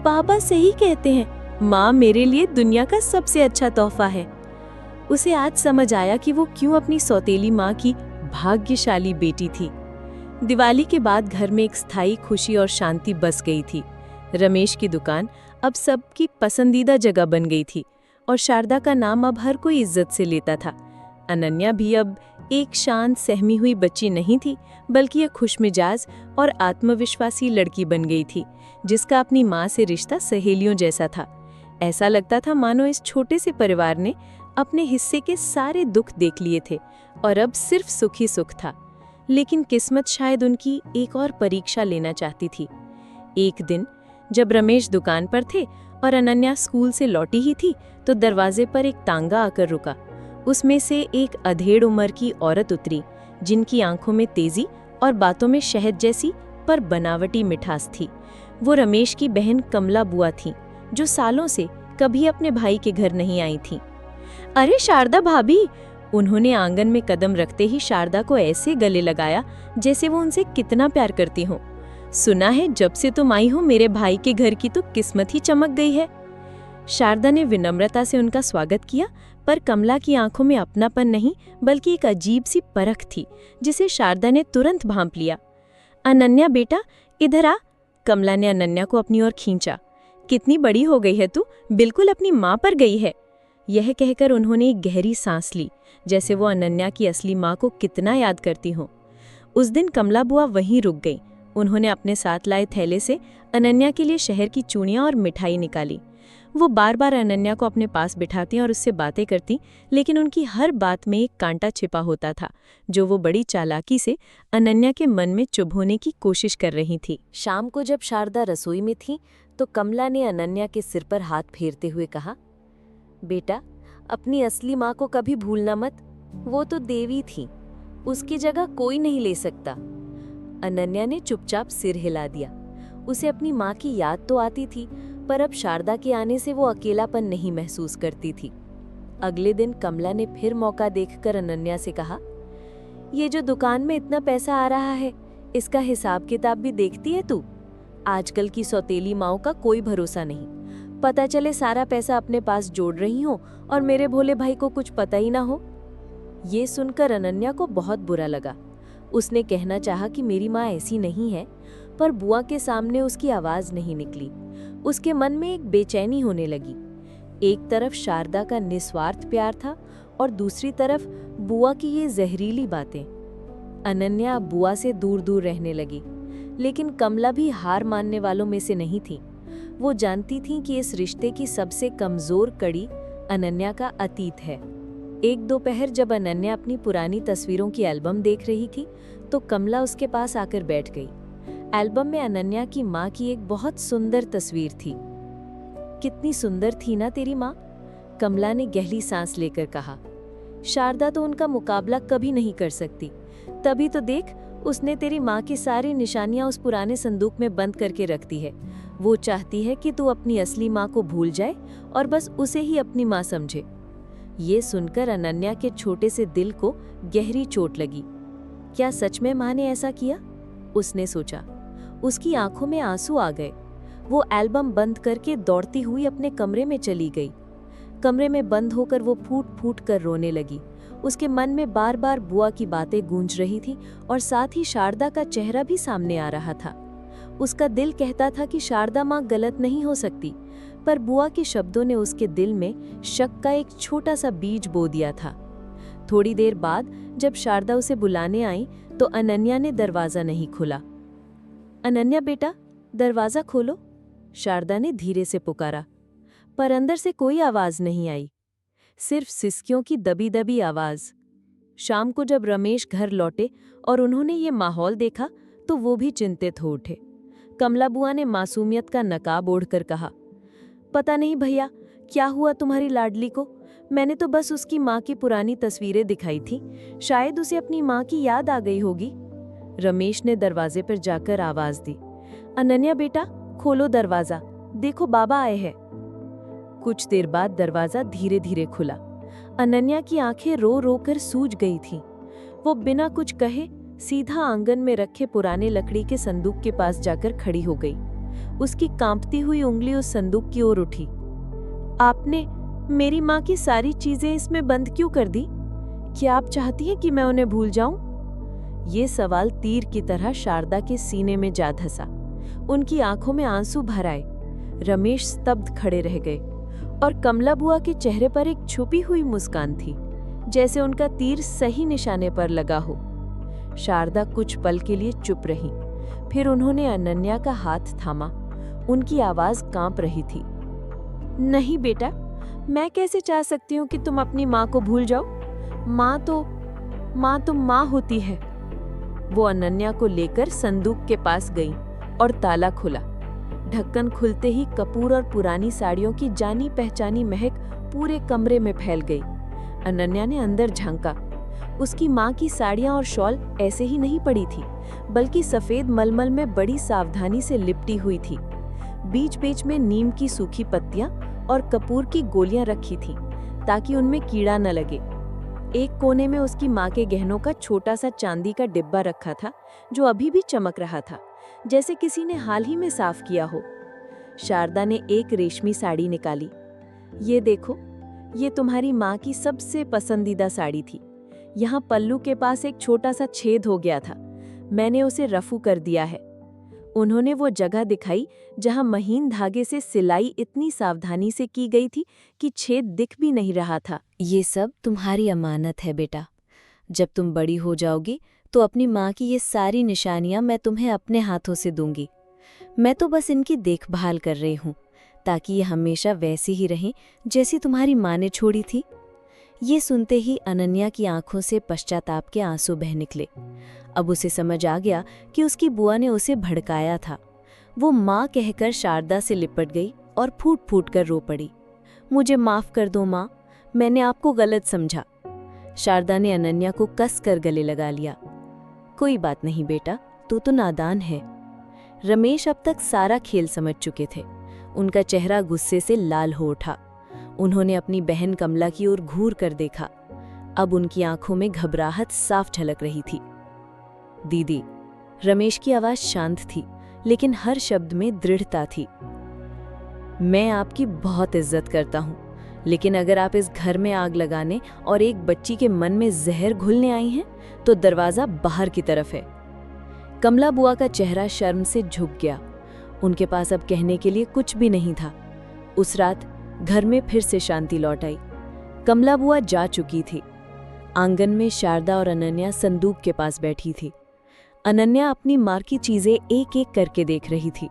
बाबा सही कहते हैं, माँ मेरे लिए दुनिया का सबसे अच्छा तोहफा है। उसे आज समझ आया कि वो क्यों अपनी सौतेली माँ की भाग्यशाली बेटी थी। दिवाली के बाद घर में एक स्थायी खुशी और शांति बस गई थी। रमेश की दुकान अब सबकी पसंदीदा जगह बन गई थी और शारदा का नाम अब हर कोई इज्जत से लेता था। अनन्या भी अब एक शांत सहमी हुई बच्ची नहीं थी बल्कि एक खुशमिजाज और आत्मविश्वासी लड़की बन गई थी जिसका अपनी माँ से रिश्ता सहेलियों जैसा था। ऐसा लगता था मानो इस छोटे से परिवार ने अपने हिस्से के सारे दुख देख लिए थे और अब सिर्फ सुख ही सुख था। लेकिन किस्मत शायद उनकी एक और परीक्षा लेना चाहती थी। एक दिन जब रमेश दुकान पर थे और अनन्या स्कूल से लौटी ही थी तो दरवाजे पर एक तांगा आकर रुका। उसमें से एक अधेड़ उम्र की औरत उतरी जिनकी आंखों में तेजी और बातों में शहद जैसी पर बनावटी मिठास थी। वो रमेश की बहन कमला बुआ थी जो सालों से कभी अपने भाई के घर नहीं आई थी। अरे शारदा भाभी! उन्होंने आंगन में कदम रखते ही शारदा को ऐसे गले लगाया जैसे वो उनसे कितना प्यार करती हो। सुना है जब से तुम आई हो मेरे भाई के घर की तो किस्मत ही चमक गई है। शारदा ने विनम्रता से उनका स्वागत किया, पर कमला की आंखों में अपनापन नहीं बल्कि एक अजीब सी परख थी जिसे शारदा ने तुरंत भांप लिया। अनन्या बेटा, इधर आ। कमला ने अनन्या को अपनी ओर खींचा। कितनी बड़ी हो गई है तू, बिल्कुल अपनी माँ पर गई है। यह कहकर उन्होंने एक गहरी सांस ली, जैसे वो अनन्या की असली माँ को कितना याद करती हो। उस दिन कमला बुआ वहीं रुक गई। उन्होंने अपने साथ लाए थैले से अनन्या के लिए शहर की चूड़ियाँ और मिठाई निकाली। वो बार बार अनन्या को अपने पास बिठाती और उससे बातें करती, लेकिन उनकी हर बात में एक कांटा छिपा होता था जो वो बड़ी चालाकी से अनन्या के मन में चुभोने की कोशिश कर रही थी। शाम को जब शारदा रसोई में थी तो कमला ने अनन्या के सिर पर हाथ फेरते हुए कहा, बेटा, अपनी असली माँ को कभी भूलना मत। वो तो देवी थी, उसकी जगह कोई नहीं ले सकता। अनन्या ने चुपचाप सिर हिला दिया। उसे अपनी माँ की याद तो आती थी, पर अब शारदा के आने से वो अकेलापन नहीं महसूस करती थी। अगले दिन कमला ने फिर मौका देखकर अनन्या से कहा, ये जो दुकान में इतना पैसा आ रहा है, इसका हिसाब किताब भी देखती है तू? आजकल की सौतेली माओं का कोई भरोसा नहीं। पता चले सारा पैसा अपने पास जोड़ रही हो और मेरे भोले भाई को कुछ पता ही ना हो। ये सुनकर अनन्या को बहुत बुरा लगा। उसने कहना चाहा कि मेरी माँ ऐसी नहीं है, पर बुआ के सामने उसकी आवाज नहीं निकली। उसके मन में एक बेचैनी होने लगी। एक तरफ शारदा का निस्वार्थ प्यार था और दूसरी तरफ बुआ की ये जहरीली बातें। अनन्या बुआ से दूर दूर रहने लगी। लेकिन कमला भी हार मानने वालों में से नहीं थी। वो जानती थी कि इस रिश्ते की सबसे कमजोर कड़ी अनन्या का अतीत है। एक दोपहर जब अनन्या अपनी पुरानी तस्वीरों की एल्बम देख रही थी तो कमला उसके पास आकर बैठ गई। एल्बम में अनन्या की माँ की एक बहुत सुंदर तस्वीर थी। कितनी सुंदर थी ना तेरी माँ, कमला ने गहरी सांस लेकर कहा। शारदा तो उनका मुकाबला कभी नहीं कर सकती। तभी तो देख, उसने तेरी माँ की सारी निशानियां उस पुराने संदूक में बंद करके रख दी है। वो चाहती है कि तू अपनी असली माँ को भूल जाए और बस उसे ही अपनी माँ समझे। ये सुनकर अनन्या के छोटे से दिल को गहरी चोट लगी। क्या सच में माँ ने ऐसा किया? उसने सोचा। उसकी आंखों में आंसू आ गए। वो एल्बम बंद करके दौड़ती हुई अपने कमरे में चली गई। कमरे में बंद होकर वो फूट फूट कर रोने लगी। उसके मन में बार बार बुआ की बातें गूंज रही थी और साथ ही शारदा का चेहरा भी सामने आ रहा था। उसका दिल कहता था कि शारदा माँ गलत नहीं हो सकती, पर बुआ के शब्दों ने उसके दिल में शक का एक छोटा सा बीज बो दिया था। थोड़ी देर बाद जब शारदा उसे बुलाने आई तो अनन्या ने दरवाजा नहीं खोला। अनन्या बेटा, दरवाजा खोलो, शारदा ने धीरे से पुकारा। पर अंदर से कोई आवाज नहीं आई, सिर्फ सिसकियों की दबी दबी आवाज। शाम को जब रमेश घर लौटे और उन्होंने ये माहौल देखा तो वो भी चिंतित हो उठे। कमला बुआ ने मासूमियत का नकाब ओढ़कर कहा, पता नहीं भैया क्या हुआ तुम्हारी लाडली को। मैंने तो बस उसकी माँ की पुरानी तस्वीरें दिखाई थी, शायद उसे अपनी माँ की याद आ गई होगी। रमेश ने दरवाजे पर जाकर आवाज दी, अनन्या बेटा खोलो दरवाजा, देखो बाबा आए हैं। कुछ देर बाद दरवाजा धीरे धीरे खुला। अनन्या की आंखें रो रो कर सूज गई थीं। वो बिना कुछ कहे सीधा आंगन में रखे पुराने लकड़ी के संदूक के पास जाकर खड़ी हो गई। उसकी कांपती हुई उंगली उस संदूक की ओर उठी। आपने मेरी माँ की सारी चीजें इसमें बंद क्यों कर दी? क्या आप चाहती हैं कि मैं उन्हें भूल जाऊं? ये सवाल तीर की तरह शारदा के सीने में जा धंसा। उनकी आंखों में आंसू भर आए। रमेश स्तब्ध खड़े रह गए और कमला बुआ के चेहरे पर एक छुपी हुई मुस्कान थी, जैसे उनका तीर सही निशाने पर लगा हो। शारदा कुछ पल के लिए चुप रही, फिर उन्होंने अनन्या का हाथ थामा। उनकी आवाज कांप रही थी। नहीं बेटा, मैं कैसे चाह सकती हूँ कि तुम अपनी माँ को भूल जाओ? माँ तो माँ होती है। वो अनन्या को लेकर संदूक के पास गई और ताला खुला। ढक्कन खुलते ही कपूर और पुरानी साड़ियों की जानी पहचानी महक पूरे कमरे में फैल गई। अनन्या ने अंदर झांका। उसकी माँ की साड़ियाँ और शॉल ऐसे ही नहीं पड़ी थी, बल्कि सफेद मलमल में बड़ी सावधानी से लिपटी हुई थी। बीच बीच में नीम की सूखी पत्तियां और कपूर की गोलियां रखी थीं, ताकि उनमें कीड़ा न लगे। एक कोने में उसकी माँ के गहनों का छोटा सा चांदी का डिब्बा रखा था, जो अभी भी चमक रहा था, जैसे किसी ने हाल ही में साफ किया हो। शारदा ने एक रेशमी साड़ी निकाली। ये देखो, ये तुम्हारी माँ की सबसे पसंदीदा साड़ी थी। यहाँ पल्लू के पास एक छोटा सा छेद हो गया था, मैंने उसे रफू कर दिया है। उन्होंने वो जगह दिखाई जहाँ महीन धागे से सिलाई इतनी सावधानी से की गई थी कि छेद दिख भी नहीं रहा था। ये सब तुम्हारी अमानत है बेटा। जब तुम बड़ी हो जाओगी तो अपनी माँ की ये सारी निशानियां मैं तुम्हें अपने हाथों से दूंगी। मैं तो बस इनकी देखभाल कर रही हूँ, ताकि ये हमेशा वैसी ही रहें जैसी तुम्हारी माँ ने छोड़ी थी। ये सुनते ही अनन्या की आंखों से पश्चाताप के आंसू बह निकले। अब उसे समझ आ गया कि उसकी बुआ ने उसे भड़काया था। वो माँ कहकर शारदा से लिपट गई और फूट फूट कर रो पड़ी। मुझे माफ कर दो माँ, मैंने आपको गलत समझा। शारदा ने अनन्या को कस कर गले लगा लिया। कोई बात नहीं बेटा, तू तो नादान है। रमेश अब तक सारा खेल समझ चुके थे। उनका चेहरा गुस्से से लाल हो उठा। उन्होंने अपनी बहन कमला की ओर घूर कर देखा। अब उनकी आंखों में घबराहट साफ झलक रही थी। दीदी, रमेश की आवाज शांत थी, लेकिन हर शब्द में दृढ़ता थी। मैं आपकी बहुत इज्जत करता हूँ, लेकिन अगर आप इस घर में आग लगाने और एक बच्ची के मन में जहर घुलने आई हैं, तो दरवाजा बाहर की तरफ है। कमला बुआ का चेहरा शर्म से झुक गया। उनके पास अब कहने के लिए कुछ भी नहीं था। उस रात घर में फिर से शांति लौट आई। कमला बुआ जा चुकी थी। आंगन में शारदा और अनन्या संदूक के पास बैठी थी। अनन्या अपनी माँ की चीजें एक एक करके देख रही थी,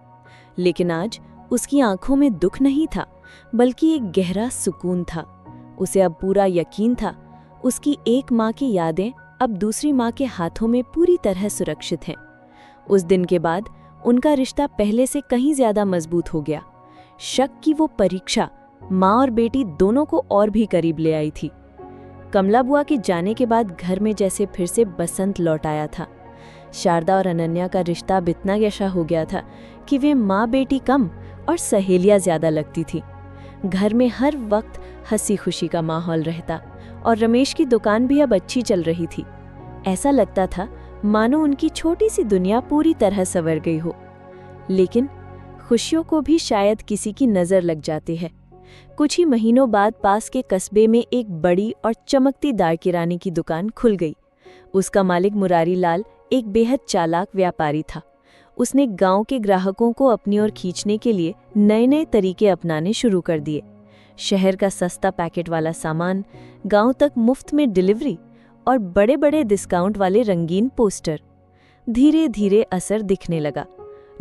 लेकिन आज उसकी आंखों में दुख नहीं था, बल्कि एक गहरा सुकून था। उसे अब पूरा यकीन था, उसकी एक माँ की यादें अब दूसरी माँ के हाथों में पूरी तरह सुरक्षित हैं। उस दिन के बाद उनका रिश्ता पहले से कहीं ज्यादा मजबूत हो गया। शक की वो परीक्षा माँ और बेटी दोनों को और भी करीब ले आई थी। कमला बुआ के जाने के बाद घर में जैसे फिर से बसंत लौट आया था। शारदा और अनन्या का रिश्ता अब इतना गहरा हो गया था कि वे माँ बेटी कम और सहेलियाँ ज्यादा लगती थी। घर में हर वक्त हंसी खुशी का माहौल रहता और रमेश की दुकान भी अब अच्छी चल रही थी। ऐसा लगता था मानो उनकी छोटी सी दुनिया पूरी तरह संवर गई हो। लेकिन खुशियों को भी शायद किसी की नज़र लग जाती है। कुछ ही महीनों बाद पास के कस्बे में एक बड़ी और चमकती दार किराने की दुकान खुल गई। उसका मालिक मुरारी लाल एक बेहद चालाक व्यापारी था। उसने गांव के ग्राहकों को अपनी ओर खींचने के लिए नए नए तरीके अपनाने शुरू कर दिए। शहर का सस्ता पैकेट वाला सामान, गांव तक मुफ्त में डिलीवरी और बड़े बड़े डिस्काउंट वाले रंगीन पोस्टर। धीरे धीरे असर दिखने लगा।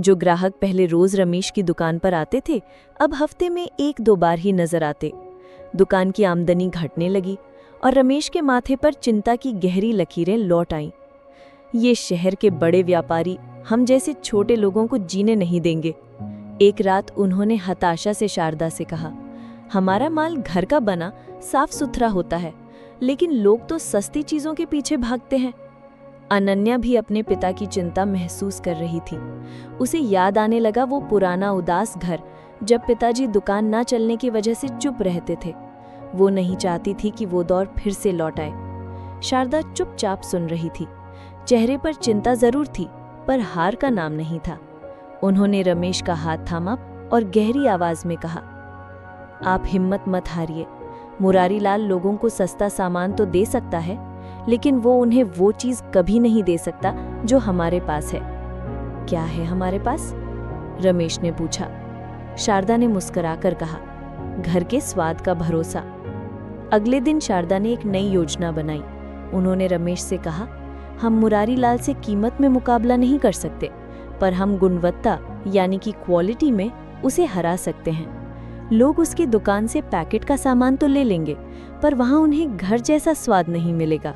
जो ग्राहक पहले रोज रमेश की दुकान पर आते थे, अब हफ्ते में 1-2 बार ही नजर आते। दुकान की आमदनी घटने लगी और रमेश के माथे पर चिंता की गहरी लकीरें लौट आईं। ये शहर के बड़े व्यापारी हम जैसे छोटे लोगों को जीने नहीं देंगे। एक रात उन्होंने हताशा से शारदा से कहा, हमारा माल घर का बना साफ सुथरा होता है, लेकिन लोग तो सस्ती चीजों के पीछे भागते हैं। अनन्या भी अपने पिता की चिंता महसूस कर रही थी। उसे याद आने लगा वो पुराना उदास घर, जब पिताजी दुकान ना चलने की वजह से चुप रहते थे। वो नहीं चाहती थी कि वो दौर फिर से लौट आए। शारदा चुपचाप सुन रही थी। चेहरे पर चिंता जरूर थी, पर हार का नाम नहीं था। उन्होंने रमेश का हाथ थामा और गहरी आवाज में कहा, आप हिम्मत मत हारिए। मुरारी लाल लोगों को सस्ता सामान तो दे सकता है, लेकिन वो उन्हें वो चीज कभी नहीं दे सकता जो हमारे पास है। क्या है हमारे पास? रमेश ने पूछा। शारदा ने मुस्कुराकर कहा, घर के स्वाद का भरोसा। अगले दिन शारदा ने एक नई योजना बनाई। उन्होंने रमेश से कहा, हम मुरारी लाल से कीमत में मुकाबला नहीं कर सकते, पर हम गुणवत्ता यानी कि क्वालिटी में उसे हरा सकते हैं। लोग उसकी दुकान से पैकेट का सामान तो ले लेंगे, पर वहां उन्हें घर जैसा स्वाद नहीं मिलेगा।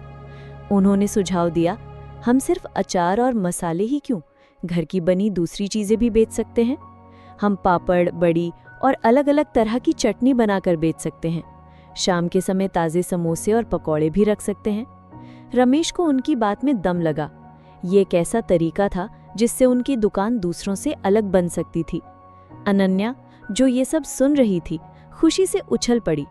उन्होंने सुझाव दिया, हम सिर्फ अचार और मसाले ही क्यों, घर की बनी दूसरी चीजें भी बेच सकते हैं। हम पापड़, बड़ी और अलग अलग तरह की चटनी बनाकर बेच सकते हैं। शाम के समय ताज़े समोसे और पकौड़े भी रख सकते हैं। रमेश को उनकी बात में दम लगा। ये एक ऐसा तरीका था जिससे उनकी दुकान दूसरों से अलग बन सकती थी। अनन्या, जो ये सब सुन रही थी, खुशी से उछल पड़ी।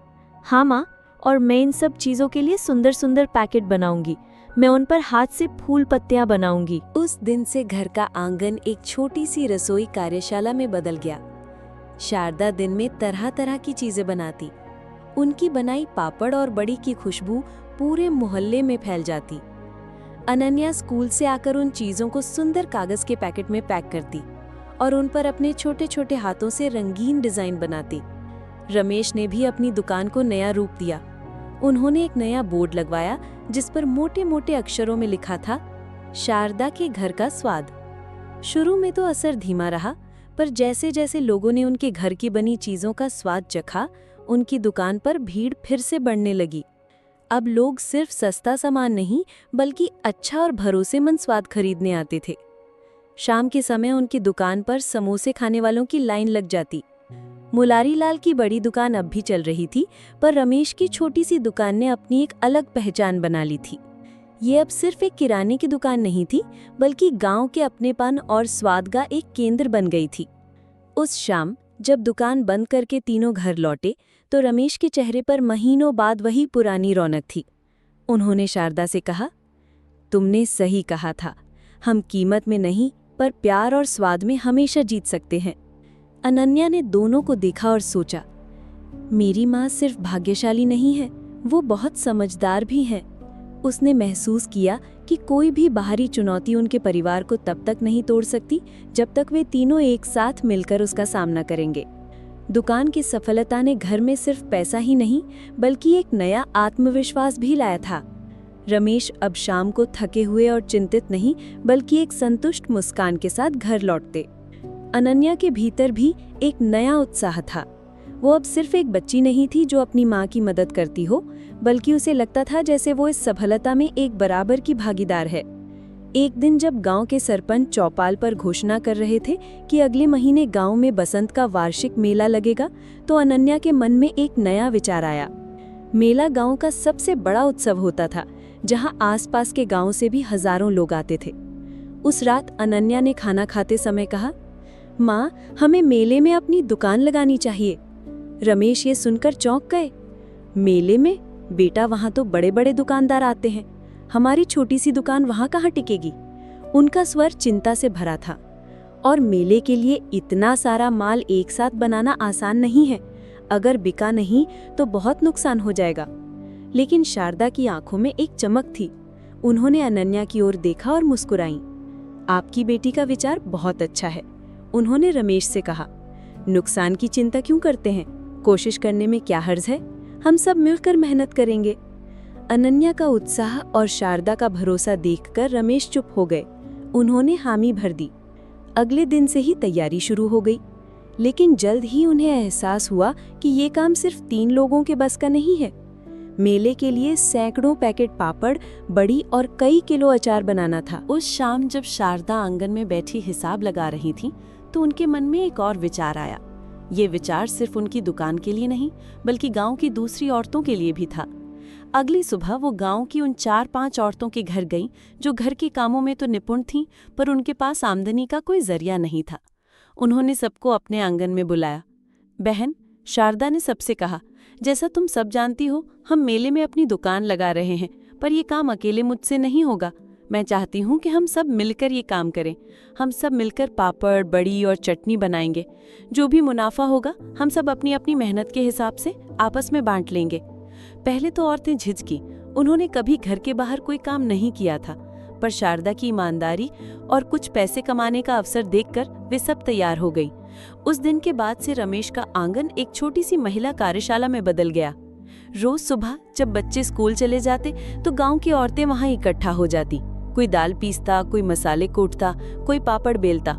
हाँ माँ, और मैं इन सब चीज़ों के लिए सुंदर सुंदर पैकेट बनाऊंगी। मैं उन पर हाथ से फूल पत्तियां बनाऊंगी। उस दिन से घर का आंगन एक छोटी सी रसोई कार्यशाला में बदल गया। शारदा दिन में तरह तरह की चीजें बनाती। उनकी बनाई पापड़ और बड़ी की खुशबू पूरे मोहल्ले में फैल जाती। अनन्या स्कूल से आकर उन चीजों को सुंदर कागज के पैकेट में पैक करती और उन पर अपने छोटे छोटे हाथों से रंगीन डिजाइन बनाती। रमेश ने भी अपनी दुकान को नया रूप दिया। उन्होंने एक नया बोर्ड लगवाया जिस पर मोटे मोटे अक्षरों में लिखा था, शारदा के घर का स्वाद। शुरू में तो असर धीमा रहा, पर जैसे जैसे लोगों ने उनके घर की बनी चीजों का स्वाद चखा, उनकी दुकान पर भीड़ फिर से बढ़ने लगी। अब लोग सिर्फ सस्ता सामान नहीं, बल्कि अच्छा और भरोसेमंद स्वाद खरीदने आते थे। शाम के समय उनकी दुकान पर समोसे खाने वालों की लाइन लग जाती। मुरारी लाल की बड़ी दुकान अब भी चल रही थी, पर रमेश की छोटी सी दुकान ने अपनी एक अलग पहचान बना ली थी। ये अब सिर्फ एक किराने की दुकान नहीं थी, बल्कि गांव के अपनेपन और स्वाद का एक केंद्र बन गई थी। उस शाम जब दुकान बंद करके तीनों घर लौटे, तो रमेश के चेहरे पर महीनों बाद वही पुरानी रौनक थी। उन्होंने शारदा से कहा, तुमने सही कहा था, हम कीमत में नहीं पर प्यार और स्वाद में हमेशा जीत सकते हैं। अनन्या ने दोनों को देखा और सोचा, मेरी माँ सिर्फ भाग्यशाली नहीं है, वो बहुत समझदार भी है। उसने महसूस किया कि कोई भी बाहरी चुनौती उनके परिवार को तब तक नहीं तोड़ सकती जब तक वे तीनों एक साथ मिलकर उसका सामना करेंगे। दुकान की सफलता ने घर में सिर्फ पैसा ही नहीं, बल्कि एक नया आत्मविश्वास भी लाया था। रमेश अब शाम को थके हुए और चिंतित नहीं बल्कि एक संतुष्ट मुस्कान के साथ घर लौटते। अनन्या के भीतर भी एक नया उत्साह था। वो अब सिर्फ एक बच्ची नहीं थी जो अपनी माँ की मदद करती हो, बल्कि उसे लगता था जैसे वो इस सफलता में एक बराबर की भागीदार है। एक दिन जब गांव के सरपंच चौपाल पर घोषणा कर रहे थे कि अगले महीने गांव में बसंत का वार्षिक मेला लगेगा, तो अनन्या के मन में एक नया विचार आया। मेला गांव का सबसे बड़ा उत्सव होता था, जहां आसपास के गांव से भी हजारों लोग आते थे। उस रात अनन्या ने खाना खाते समय कहा, माँ, हमें मेले में अपनी दुकान लगानी चाहिए। रमेश ये सुनकर चौंक गए। मेले में? बेटा, वहां तो बड़े बड़े दुकानदार आते हैं, हमारी छोटी सी दुकान वहां कहाँ टिकेगी? उनका स्वर चिंता से भरा था। और मेले के लिए इतना सारा माल एक साथ बनाना आसान नहीं है, अगर बिका नहीं तो बहुत नुकसान हो जाएगा। लेकिन शारदा की आंखों में एक चमक थी। उन्होंने अनन्या की ओर देखा और मुस्कुराई। आपकी बेटी का विचार बहुत अच्छा है, उन्होंने रमेश से कहा। नुकसान की चिंता क्यों करते हैं? कोशिश करने में क्या हर्ज है? हम सब मिलकर मेहनत करेंगे। अनन्या का उत्साह और शारदा का भरोसा देखकर रमेश चुप हो गए। उन्होंने हामी भर दी। अगले दिन से ही तैयारी शुरू हो गई, लेकिन जल्द ही उन्हें एहसास हुआ कि ये काम सिर्फ 3 लोगों के बस का नहीं है। मेले के लिए सैकड़ों पैकेट पापड़, बड़ी और कई किलो अचार बनाना था। उस शाम जब शारदा आंगन में बैठी हिसाब लगा रही थी, तो उनके मन में एक और विचार आया। ये विचार सिर्फ उनकी दुकान के लिए नहीं, बल्कि गांव की दूसरी औरतों के लिए भी था। अगली सुबह वो गांव की उन 4-5 औरतों के घर गईं, जो घर के कामों में तो निपुण थीं, पर उनके पास आमदनी का कोई जरिया नहीं था। उन्होंने सबको अपने आंगन में बुलाया। बहन, शारदा ने सबसे कहा, जैसा तुम सब जानती हो, हम मेले में अपनी दुकान लगा रहे हैं, पर ये काम अकेले मुझसे नहीं होगा। मैं चाहती हूँ कि हम सब मिलकर ये काम करें। हम सब मिलकर पापड़, बड़ी और चटनी बनाएंगे। जो भी मुनाफा होगा, हम सब अपनी अपनी मेहनत के हिसाब से आपस में बांट लेंगे। पहले तो औरतें झिझकी, उन्होंने कभी घर के बाहर कोई काम नहीं किया था, पर शारदा की ईमानदारी और कुछ पैसे कमाने का अवसर देखकर वे सब तैयार हो गई। उस दिन के बाद से रमेश का आंगन एक छोटी सी महिला कार्यशाला में बदल गया। रोज सुबह जब बच्चे स्कूल चले जाते तो गांव की औरतें वहां इकट्ठा हो जाती। कोई दाल पीसता, कोई मसाले कूटता, कोई पापड़ बेलता।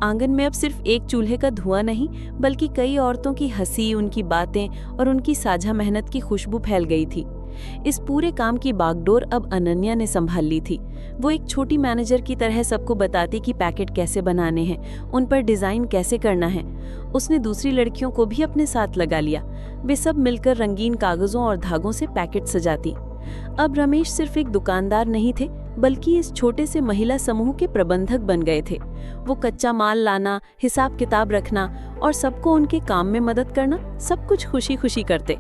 आंगन में अब सिर्फ एक चूल्हे का धुआं नहीं, बल्कि कई औरतों की हंसी, उनकी बातें और उनकी साझा मेहनत की खुशबू फैल गई थी। इस पूरे काम की बागडोर अब अनन्या ने संभाल ली थी। वो एक छोटी मैनेजर की तरह सबको बताती कि पैकेट कैसे बनाने हैं, उन पर डिजाइन कैसे करना है। उसने दूसरी लड़कियों को भी अपने साथ लगा लिया। वे सब मिलकर रंगीन कागजों और धागों से पैकेट सजाती। अब रमेश सिर्फ एक दुकानदार नहीं थे, बल्कि इस छोटे से महिला समूह के प्रबंधक बन गए थे। वो कच्चा माल लाना, हिसाब किताब रखना और सबको उनके काम में मदद करना, सब कुछ खुशी खुशी करते।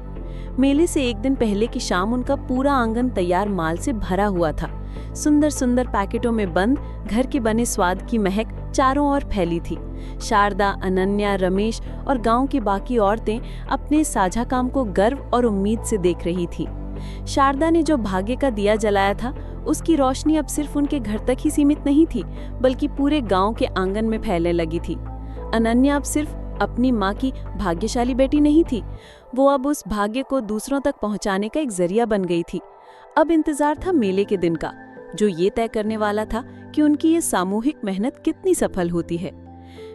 मेले से एक दिन पहले की शाम उनका पूरा आंगन तैयार माल से भरा हुआ था। सुंदर सुंदर पैकेटों में बंद घर के बने स्वाद की महक चारों ओर फैली थी। शारदा, अनन्या, रमेश और गांव की बाकी औरतें अपने साझा काम को गर्व और उम्मीद से देख रही थी। शारदा ने जो भाग्य का दिया जलाया था, उसकी रोशनी अब सिर्फ उनके घर तक ही सीमित नहीं थी, बल्कि पूरे गांव के आंगन में फैलने लगी थी। अनन्या अब सिर्फ अपनी माँ की भाग्यशाली बेटी नहीं थी, वो अब उस भाग्य को दूसरों तक पहुंचाने का एक जरिया बन गई थी। अब इंतजार था मेले के दिन का, जो ये तय करने वाला था कि उनकी ये सामूहिक मेहनत कितनी सफल होती है।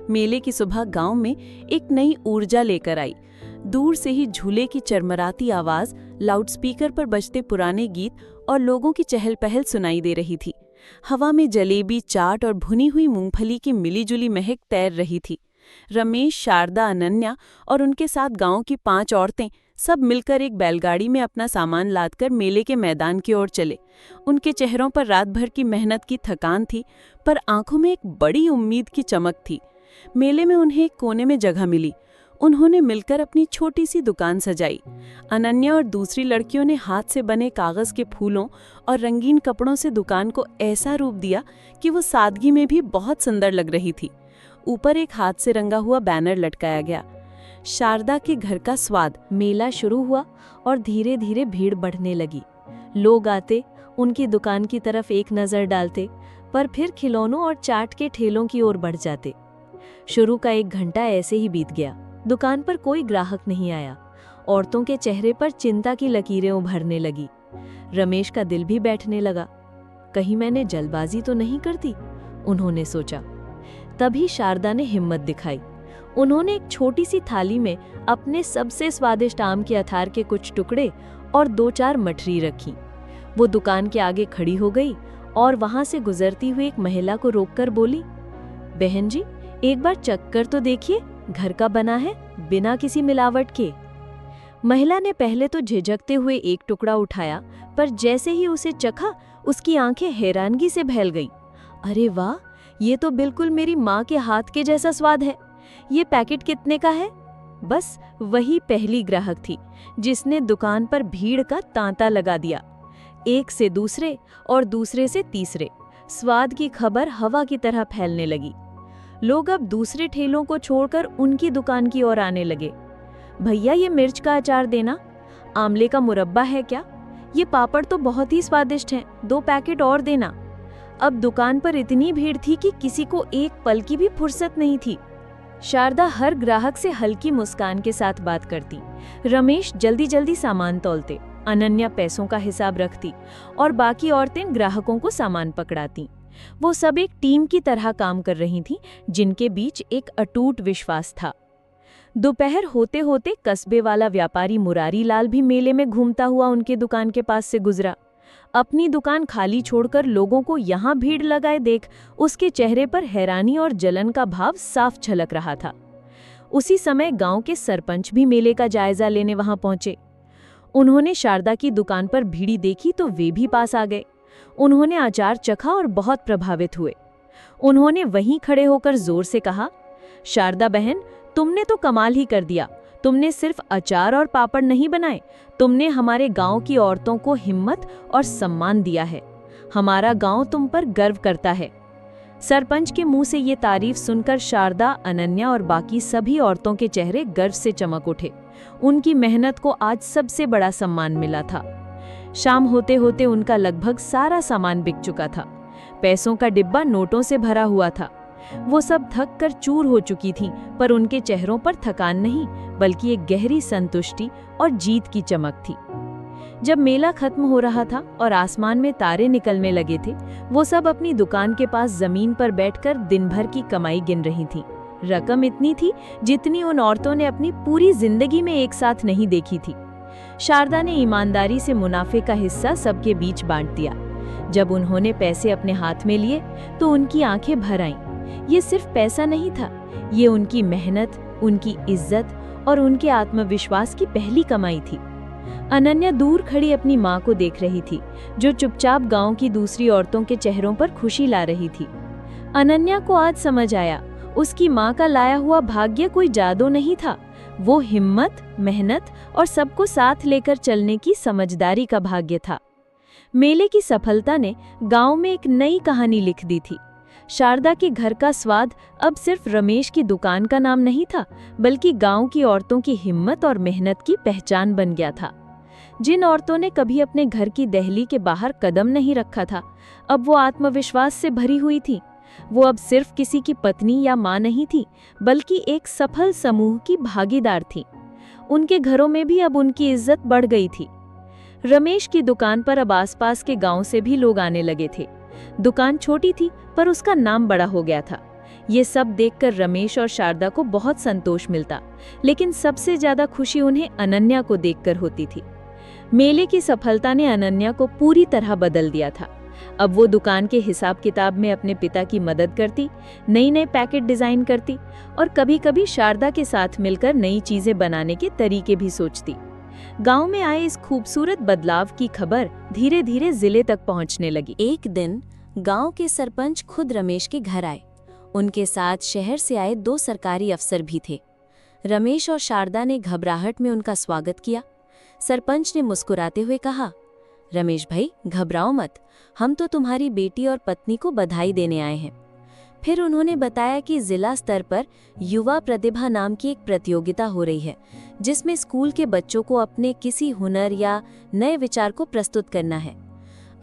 मेले की सुबह गांव में एक नई ऊर्जा लेकर आई। दूर से ही झूले की चरमराती आवाज, लाउडस्पीकर पर बजते पुराने गीत और लोगों की चहल पहल सुनाई दे रही थी। हवा में जलेबी, चाट और भुनी हुई मूंगफली की मिलीजुली महक तैर रही थी। रमेश, शारदा, अनन्या और उनके साथ गांव की 5 औरतें सब मिलकर एक बैलगाड़ी में अपना सामान लादकर मेले के मैदान की ओर चले। उनके चेहरों पर रात भर की मेहनत की थकान थी, पर आंखों में एक बड़ी उम्मीद की चमक थी। मेले में उन्हें एक कोने में जगह मिली। उन्होंने मिलकर अपनी छोटी सी दुकान सजाई। अनन्या और दूसरी लड़कियों ने हाथ से बने कागज के फूलों और रंगीन कपड़ों से दुकान को ऐसा रूप दिया कि वो सादगी में भी बहुत सुंदर लग रही थी। ऊपर एक हाथ से रंगा हुआ बैनर लटकाया गया, शारदा के घर का स्वाद। मेला शुरू हुआ और धीरे धीरे भीड़ बढ़ने लगी। लोग आते, उनकी दुकान की तरफ एक नज़र डालते, पर फिर खिलौनों और चाट के ठेलों की ओर बढ़ जाते। शुरू का 1 घंटा ऐसे ही बीत गया। दुकान पर कोई ग्राहक नहीं आया। औरतों के चेहरे पर चिंता की लकीरें उभरने लगी। रमेश का दिल भी बैठने लगा। कहीं मैंने जल्दबाजी तो नहीं कर दी, उन्होंने सोचा। तभी शारदा ने हिम्मत दिखाई। उन्होंने एक छोटी सी थाली में अपने सबसे स्वादिष्ट आम के अचार के कुछ टुकड़े और 2-4 मठरी रखी। वो दुकान के आगे खड़ी हो गई और वहां से गुजरती हुई एक महिला को रोककर बोली, बहन जी, एक बार चख कर तो देखिए, घर का बना है, बिना किसी मिलावट के। महिला ने पहले तो झिझकते हुए एक टुकड़ा उठाया, पर जैसे ही उसे चखा उसकी आंखें हैरानगी से फैल गईं। अरे वाह, ये तो बिल्कुल मेरी माँ के हाथ के जैसा स्वाद है। ये पैकेट कितने का है? बस वही पहली ग्राहक थी जिसने दुकान पर भीड़ का तांता लगा दिया। एक से दूसरे और दूसरे से तीसरे स्वाद की खबर हवा की तरह फैलने लगी। लोग अब दूसरे ठेलों को छोड़कर उनकी दुकान की ओर आने लगे। भैया, ये मिर्च का अचार देना, आंवले का मुरब्बा है क्या? ये पापड़ तो बहुत ही स्वादिष्ट हैं, 2 पैकेट और देना। अब दुकान पर इतनी भीड़ थी कि किसी को एक पल की भी फुर्सत नहीं थी। शारदा हर ग्राहक से हल्की मुस्कान के साथ बात करती, रमेश जल्दी जल्दी सामान तौलते, अनन्या पैसों का हिसाब रखती और बाकी औरतें ग्राहकों को सामान पकड़ाती। वो सब एक टीम की तरह काम कर रही थीं, जिनके बीच एक अटूट विश्वास था। दोपहर होते होते कस्बे वाला व्यापारी मुरारी लाल भी मेले में घूमता हुआ उनके दुकान के पास से गुजरा। अपनी दुकान खाली छोड़कर लोगों को यहाँ भीड़ लगाए देख उसके चेहरे पर हैरानी और जलन का भाव साफ झलक रहा था। उसी समय गांव के सरपंच भी मेले का जायजा लेने वहां पहुंचे। उन्होंने शारदा की दुकान पर भीड़ देखी तो वे भी पास आ गए। उन्होंने अचार चखा और बहुत प्रभावित हुए। उन्होंने वहीं खड़े होकर जोर से कहा, शारदा बहन, तुमने तो कमाल ही कर दिया। तुमने सिर्फ अचार और पापड़ नहीं बनाए, तुमने हमारे गांव की औरतों को हिम्मत और सम्मान दिया है। हमारा गांव तुम पर गर्व करता है। सरपंच के मुंह से ये तारीफ सुनकर शारदा, अनन्या और बाकी सभी औरतों के चेहरे गर्व से चमक उठे। उनकी मेहनत को आज सबसे बड़ा सम्मान मिला था। शाम होते होते उनका लगभग सारा सामान बिक चुका था। पैसों का डिब्बा नोटों से भरा हुआ था। वो सब थक कर चूर हो चुकी थीं, पर उनके चेहरों पर थकान नहीं, बल्कि एक गहरी संतुष्टि और जीत की चमक थी। जब मेला खत्म हो रहा था और आसमान में तारे निकलने लगे थे, वो सब अपनी दुकान के पास जमीन पर बैठकर दिन भर की कमाई गिन रही थीं। रकम इतनी थी जितनी उन औरतों ने अपनी पूरी जिंदगी में एक साथ नहीं देखी थी। शारदा ने ईमानदारी से मुनाफे का हिस्सा सबके बीच बांट दिया। जब उन्होंने पैसे अपने हाथ में लिए तो उनकी आंखें भर आईं। ये सिर्फ पैसा नहीं था, ये उनकी मेहनत, उनकी इज्जत और उनके आत्मविश्वास की पहली कमाई थी। अनन्या दूर खड़ी अपनी माँ को देख रही थी, जो चुपचाप गांव की दूसरी औरतों के चेहरों पर खुशी ला रही थी। अनन्या को आज समझ आया, उसकी माँ का लाया हुआ भाग्य कोई जादू नहीं था, वो हिम्मत, मेहनत और सबको साथ लेकर चलने की समझदारी का भाग्य था। मेले की सफलता ने गांव में एक नई कहानी लिख दी थी। शारदा के घर का स्वाद अब सिर्फ रमेश की दुकान का नाम नहीं था, बल्कि गांव की औरतों की हिम्मत और मेहनत की पहचान बन गया था। जिन औरतों ने कभी अपने घर की देहली के बाहर कदम नहीं रखा था, अब वो आत्मविश्वास से भरी हुई थी। वो अब सिर्फ किसी की पत्नी या माँ नहीं थी, बल्कि एक सफल समूह की भागीदार थी। उनके घरों में भी अब उनकी इज्जत बढ़ गई थी। रमेश की दुकान पर अब आसपास के गांव से भी लोग आने लगे थे। दुकान छोटी थी, पर उसका नाम बड़ा हो गया था। ये सब देखकर रमेश और शारदा को बहुत संतोष मिलता, लेकिन सबसे ज्यादा खुशी उन्हें अनन्या को देखकर होती थी। मेले की सफलता ने अनन्या को पूरी तरह बदल दिया था। अब वो दुकान के हिसाब किताब में अपने पिता की मदद करती, नई नई पैकेट डिजाइन करती और कभी-कभी शारदा के साथ मिलकर नई चीजें बनाने के तरीके भी सोचती। गांव में आए इस खूबसूरत बदलाव की खबर धीरे धीरे जिले तक पहुंचने लगी। एक दिन गांव के सरपंच खुद रमेश के घर आए। उनके साथ शहर से आए 2 सरकारी अफसर भी थे। रमेश और शारदा ने घबराहट में उनका स्वागत किया। सरपंच ने मुस्कुराते हुए कहा, रमेश भाई, घबराओ मत, हम तो तुम्हारी बेटी और पत्नी को बधाई देने आए हैं। फिर उन्होंने बताया कि जिला स्तर पर युवा प्रतिभा नाम की एक प्रतियोगिता हो रही है, जिसमें स्कूल के बच्चों को अपने किसी हुनर या नए विचार को प्रस्तुत करना है।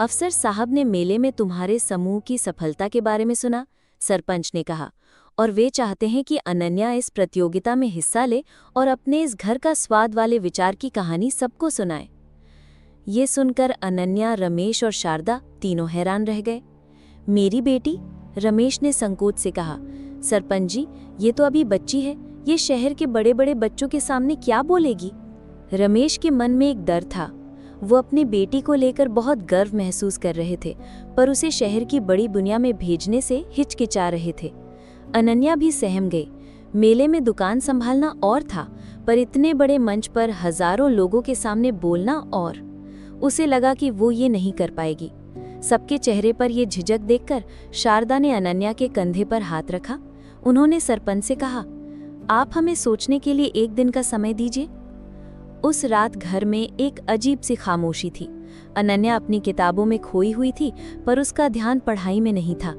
अफसर साहब ने मेले में तुम्हारे समूह की सफलता के बारे में सुना, सरपंच ने कहा, और वे चाहते हैं कि अनन्या इस प्रतियोगिता में हिस्सा ले और अपने इस घर का स्वाद वाले विचार की कहानी सबको सुनाए। ये सुनकर अनन्या, रमेश और शारदा तीनों हैरान रह गए। मेरी बेटी? रमेश ने संकोच से कहा। सरपंच जी, ये तो अभी बच्ची है, ये शहर के बड़े बड़े बच्चों के सामने क्या बोलेगी? रमेश के मन में एक डर था। वो अपनी बेटी को लेकर बहुत गर्व महसूस कर रहे थे, पर उसे शहर की बड़ी दुनिया में भेजने से हिचकिचा रहे थे। अनन्या भी सहम गई। मेले में दुकान संभालना और था, पर इतने बड़े मंच पर हजारों लोगों के सामने बोलना और। उसे लगा कि वो ये नहीं कर पाएगी। सबके चेहरे पर ये झिझक देखकर शारदा ने अनन्या के कंधे पर हाथ रखा। उन्होंने सरपंच से कहा, आप हमें सोचने के लिए एक दिन का समय दीजिए। उस रात घर में एक अजीब सी खामोशी थी। अनन्या अपनी किताबों में खोई हुई थी, पर उसका ध्यान पढ़ाई में नहीं था।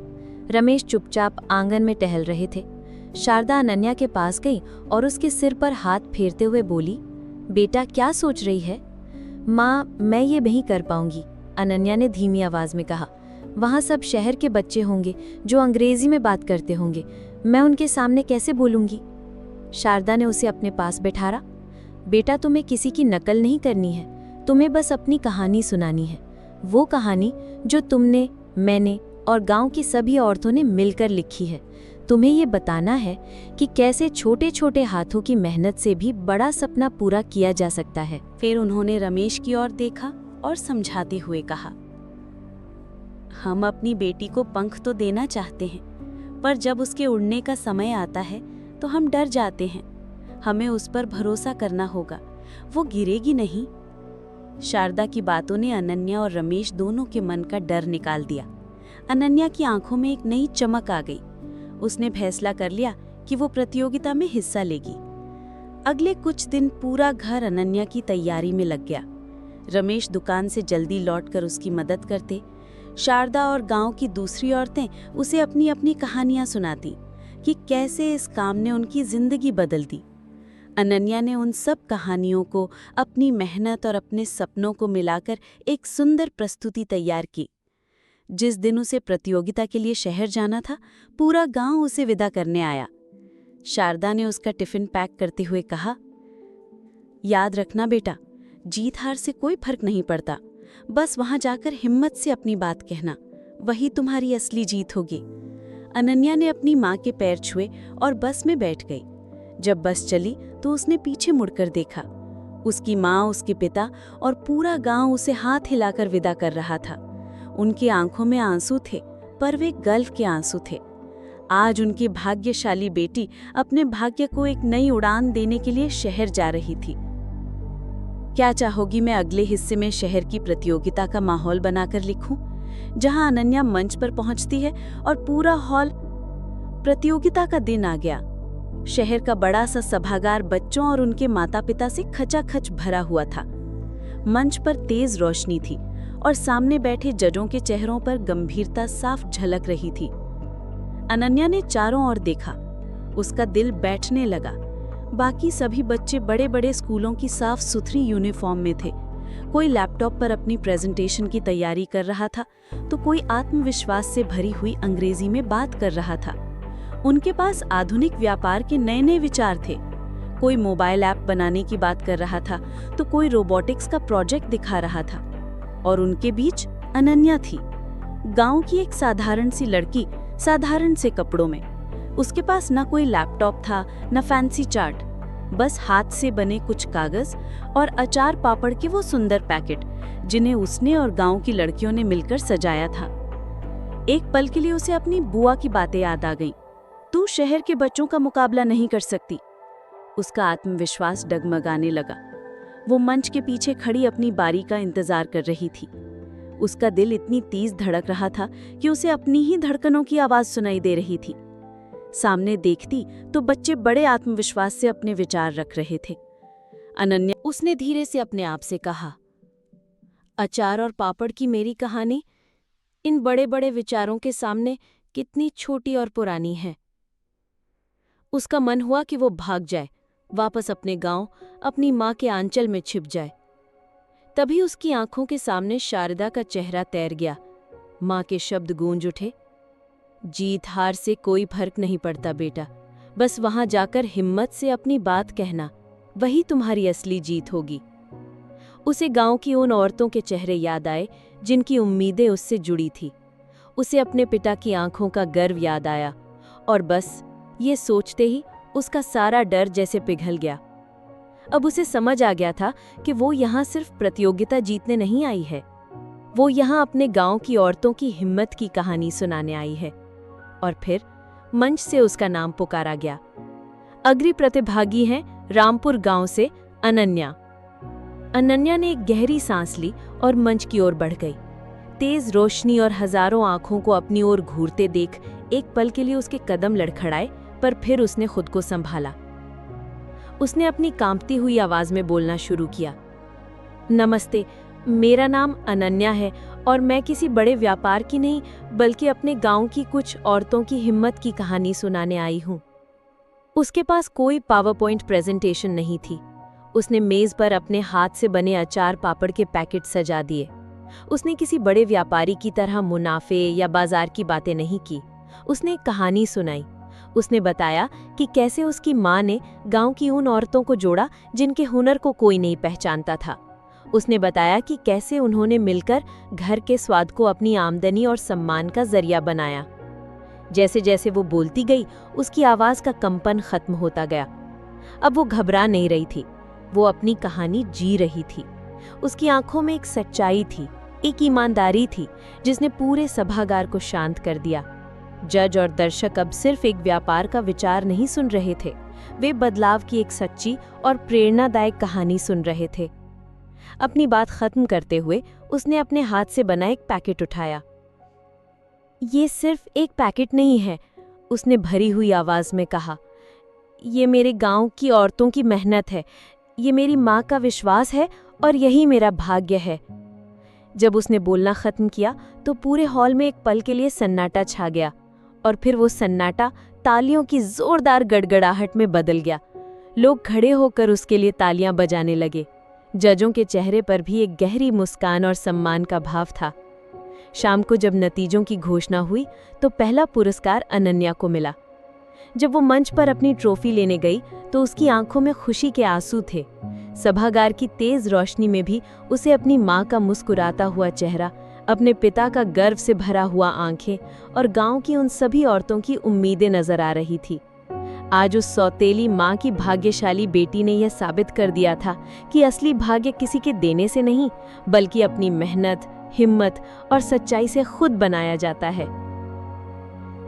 रमेश चुपचाप आंगन में टहल रहे थे। शारदा अनन्या के पास गई और उसके सिर पर हाथ फेरते हुए बोली, बेटा क्या सोच रही है? माँ, मैं ये नहीं कर पाऊंगी, अनन्या ने धीमी आवाज में कहा। वहाँ सब शहर के बच्चे होंगे जो अंग्रेजी में बात करते होंगे, मैं उनके सामने कैसे बोलूंगी? शारदा ने उसे अपने पास बैठाया। बेटा, तुम्हें किसी की नकल नहीं करनी है, तुम्हें बस अपनी कहानी सुनानी है। वो कहानी जो तुमने, मैंने और गांव की सभी औरतों ने मिलकर लिखी है। तुम्हें ये बताना है कि कैसे छोटे छोटे हाथों की मेहनत से भी बड़ा सपना पूरा किया जा सकता है। फिर उन्होंने रमेश की ओर देखा और समझाते हुए कहा, हम अपनी बेटी को पंख तो देना चाहते हैं, पर जब उसके उड़ने का समय आता है तो हम डर जाते हैं। हमें उस पर भरोसा करना होगा, वो गिरेगी नहीं। शारदा की बातों ने अनन्या और रमेश दोनों के मन का डर निकाल दिया। अनन्या की आंखों में एक नई चमक आ गई। उसने फैसला कर लिया कि वो प्रतियोगिता में हिस्सा लेगी। अगले कुछ दिन पूरा घर अनन्या की तैयारी में लग गया। रमेश दुकान से जल्दी लौटकर उसकी मदद करते। शारदा और गांव की दूसरी औरतें उसे अपनी अपनी कहानियां सुनाती कि कैसे इस काम ने उनकी जिंदगी बदल दी। अनन्या ने उन सब कहानियों को, अपनी मेहनत और अपने सपनों को मिलाकर एक सुंदर प्रस्तुति तैयार की। जिस दिन उसे प्रतियोगिता के लिए शहर जाना था, पूरा गांव उसे विदा करने आया। शारदा ने उसका टिफिन पैक करते हुए कहा, याद रखना बेटा, जीत हार से कोई फर्क नहीं पड़ता, बस वहां जाकर हिम्मत से अपनी बात कहना, वही तुम्हारी असली जीत होगी। अनन्या ने अपनी माँ के पैर छुए और बस में बैठ गई। जब बस चली तो उसने पीछे मुड़कर देखा। उसकी माँ, उसके पिता और पूरा गांव उसे हाथ हिलाकर विदा कर रहा था। उनकी आंखों में आंसू थे, पर वे गर्व के आंसू थे। आज उनकी भाग्यशाली बेटी अपने भाग्य को एक नई उड़ान देने के लिए शहर जा रही थी। क्या चाहोगी मैं अगले हिस्से में शहर की प्रतियोगिता का माहौल बनाकर लिखूं, जहां अनन्या मंच पर पहुंचती है और पूरा हॉल। प्रतियोगिता का दिन आ गया। शहर का बड़ा सा सभागार बच्चों और उनके माता पिता से खचाखच भरा हुआ था। मंच पर तेज रोशनी थी और सामने बैठे जजों के चेहरों पर गंभीरता साफ झलक रही थी। अनन्या ने चारों ओर देखा। उसका दिल बैठने लगा। बाकी सभी बच्चे बड़े बड़े स्कूलों की साफ सुथरी यूनिफॉर्म में थे। कोई लैपटॉप पर अपनी प्रेजेंटेशन की तैयारी कर रहा था, तो कोई आत्मविश्वास से भरी हुई अंग्रेजी में बात कर रहा था। उनके पास आधुनिक व्यापार के नए नए विचार थे। कोई मोबाइल ऐप बनाने की बात कर रहा था, तो कोई रोबोटिक्स का प्रोजेक्ट दिखा रहा था। और उनके बीच अनन्या थी, गांव की एक साधारण सी लड़की, साधारण से कपड़ों में। उसके पास न कोई लैपटॉप था, न फैंसी चार्ट, बस हाथ से बने कुछ कागज और अचार पापड़ के वो सुंदर पैकेट, जिन्हें उसने और गांव की लड़कियों ने मिलकर सजाया था। एक पल के लिए उसे अपनी बुआ की बातें याद आ गईं। तू शहर के बच्चों का मुकाबला नहीं कर सकती। उसका आत्मविश्वास डगमगाने लगा। वो मंच के पीछे खड़ी अपनी बारी का इंतजार कर रही थी। उसका दिल इतनी तेज धड़क रहा था कि उसे अपनी ही धड़कनों की आवाज सुनाई दे रही थी। सामने देखती तो बच्चे बड़े आत्मविश्वास से अपने विचार रख रहे थे। अनन्या, उसने धीरे से अपने आप से कहा, अचार और पापड़ की मेरी कहानी इन बड़े बड़े विचारों के सामने कितनी छोटी और पुरानी है। उसका मन हुआ कि वो भाग जाए, वापस अपने गांव, अपनी माँ के आंचल में छिप जाए। तभी उसकी आंखों के सामने शारदा का चेहरा तैर गया। माँ के शब्द गूंज उठे, जीत हार से कोई फर्क नहीं पड़ता बेटा, बस वहां जाकर हिम्मत से अपनी बात कहना, वही तुम्हारी असली जीत होगी। उसे गांव की उन औरतों के चेहरे याद आए जिनकी उम्मीदें उससे जुड़ी थी। उसे अपने पिता की आंखों का गर्व याद आया और बस ये सोचते ही उसका सारा डर जैसे पिघल गया। अब उसे समझ आ गया था कि वो यहाँ सिर्फ प्रतियोगिता जीतने नहीं आई है, वो यहाँ अपने गांव की औरतों की हिम्मत की कहानी सुनाने आई है। और फिर मंच से उसका नाम पुकारा गया। अग्रणी प्रतिभागी हैं रामपुर गांव से अनन्या। अनन्या ने एक गहरी सांस ली और मंच की ओर बढ़ गई। तेज रोशनी और हजारों आंखों को अपनी ओर घूरते देख एक पल के लिए उसके कदम लड़खड़ाए, पर फिर उसने खुद को संभाला। उसने अपनी कांपती हुई आवाज में बोलना शुरू किया। नमस्ते, मेरा नाम अनन्या है और मैं किसी बड़े व्यापार की नहीं बल्कि अपने गांव की कुछ औरतों की हिम्मत की कहानी सुनाने आई हूँ। उसके पास कोई पावर पॉइंट प्रेजेंटेशन नहीं थी। उसने मेज पर अपने हाथ से बने अचार पापड़ के पैकेट सजा दिए। उसने किसी बड़े व्यापारी की तरह मुनाफे या बाजार की बातें नहीं की। उसने एक कहानी सुनाई। उसने बताया कि कैसे उसकी माँ ने गांव की उन औरतों को जोड़ा जिनके हुनर को कोई नहीं पहचानता था। उसने बताया कि कैसे उन्होंने मिलकर घर के स्वाद को अपनी आमदनी और सम्मान का जरिया बनाया। जैसे जैसे वो बोलती गई, उसकी आवाज का कंपन खत्म होता गया। अब वो घबरा नहीं रही थी, वो अपनी कहानी जी रही थी। उसकी आंखों में एक सच्चाई थी, एक ईमानदारी थी जिसने पूरे सभागार को शांत कर दिया। जज और दर्शक अब सिर्फ एक व्यापार का विचार नहीं सुन रहे थे, वे बदलाव की एक सच्ची और प्रेरणादायक कहानी सुन रहे थे। अपनी बात खत्म करते हुए उसने अपने हाथ से बना एक पैकेट उठाया। ये सिर्फ एक पैकेट नहीं है, उसने भरी हुई आवाज में कहा। ये मेरे गांव की औरतों की मेहनत है, ये मेरी माँ का विश्वास है और यही मेरा भाग्य है। जब उसने बोलना खत्म किया तो पूरे हॉल में एक पल के लिए सन्नाटा छा गया और फिर वो सन्नाटा तालियों की जोरदार गड़गड़ाहट में बदल गया। लोग खड़े होकर उसके लिए तालियां बजाने लगे। जजों के चेहरे पर भी एक गहरी मुस्कान और सम्मान का भाव था। शाम को जब नतीजों की घोषणा हुई तो पहला पुरस्कार अनन्या को मिला। जब वो मंच पर अपनी ट्रॉफी लेने गई तो उसकी आंखों में खुशी के आंसू थे। सभागार की तेज रोशनी में भी उसे अपनी माँ का मुस्कुराता हुआ चेहरा, अपने पिता का गर्व से भरा हुआ आंखें और गांव की उन सभी औरतों की उम्मीदें नजर आ रही थी। आज उस सौतेली माँ की भाग्यशाली बेटी ने यह साबित कर दिया था कि असली भाग्य किसी के देने से नहीं बल्कि अपनी मेहनत, हिम्मत और सच्चाई से खुद बनाया जाता है।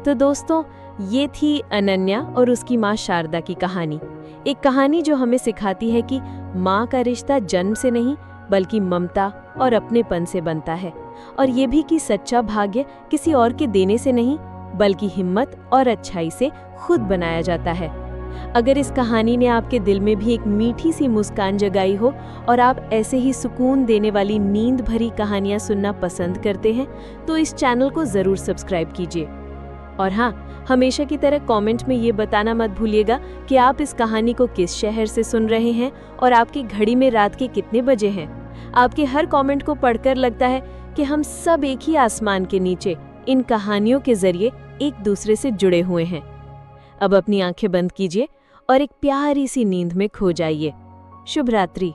तो दोस्तों, ये थी अनन्या और उसकी माँ शारदा की कहानी। एक कहानी जो हमें सिखाती है कि माँ का रिश्ता जन्म से नहीं बल्कि ममता और अपनेपन से बनता है, और ये भी कि सच्चा भाग्य किसी और के देने से नहीं बल्कि हिम्मत और अच्छाई से खुद बनाया जाता है। अगर इस कहानी ने आपके दिल में भी एक मीठी सी मुस्कान जगाई हो और आप ऐसे ही सुकून देने वाली नींद भरी कहानियां सुनना पसंद करते हैं तो इस चैनल को ज़रूर सब्सक्राइब कीजिए। और हाँ, हमेशा की तरह कमेंट में ये बताना मत भूलिएगा कि आप इस कहानी को किस शहर से सुन रहे हैं और आपकी घड़ी में रात के कितने बजे हैं। आपके हर कमेंट को पढ़कर लगता है कि हम सब एक ही आसमान के नीचे इन कहानियों के जरिए एक दूसरे से जुड़े हुए हैं। अब अपनी आंखें बंद कीजिए और एक प्यारी सी नींद में खो जाइए। शुभ रात्रि।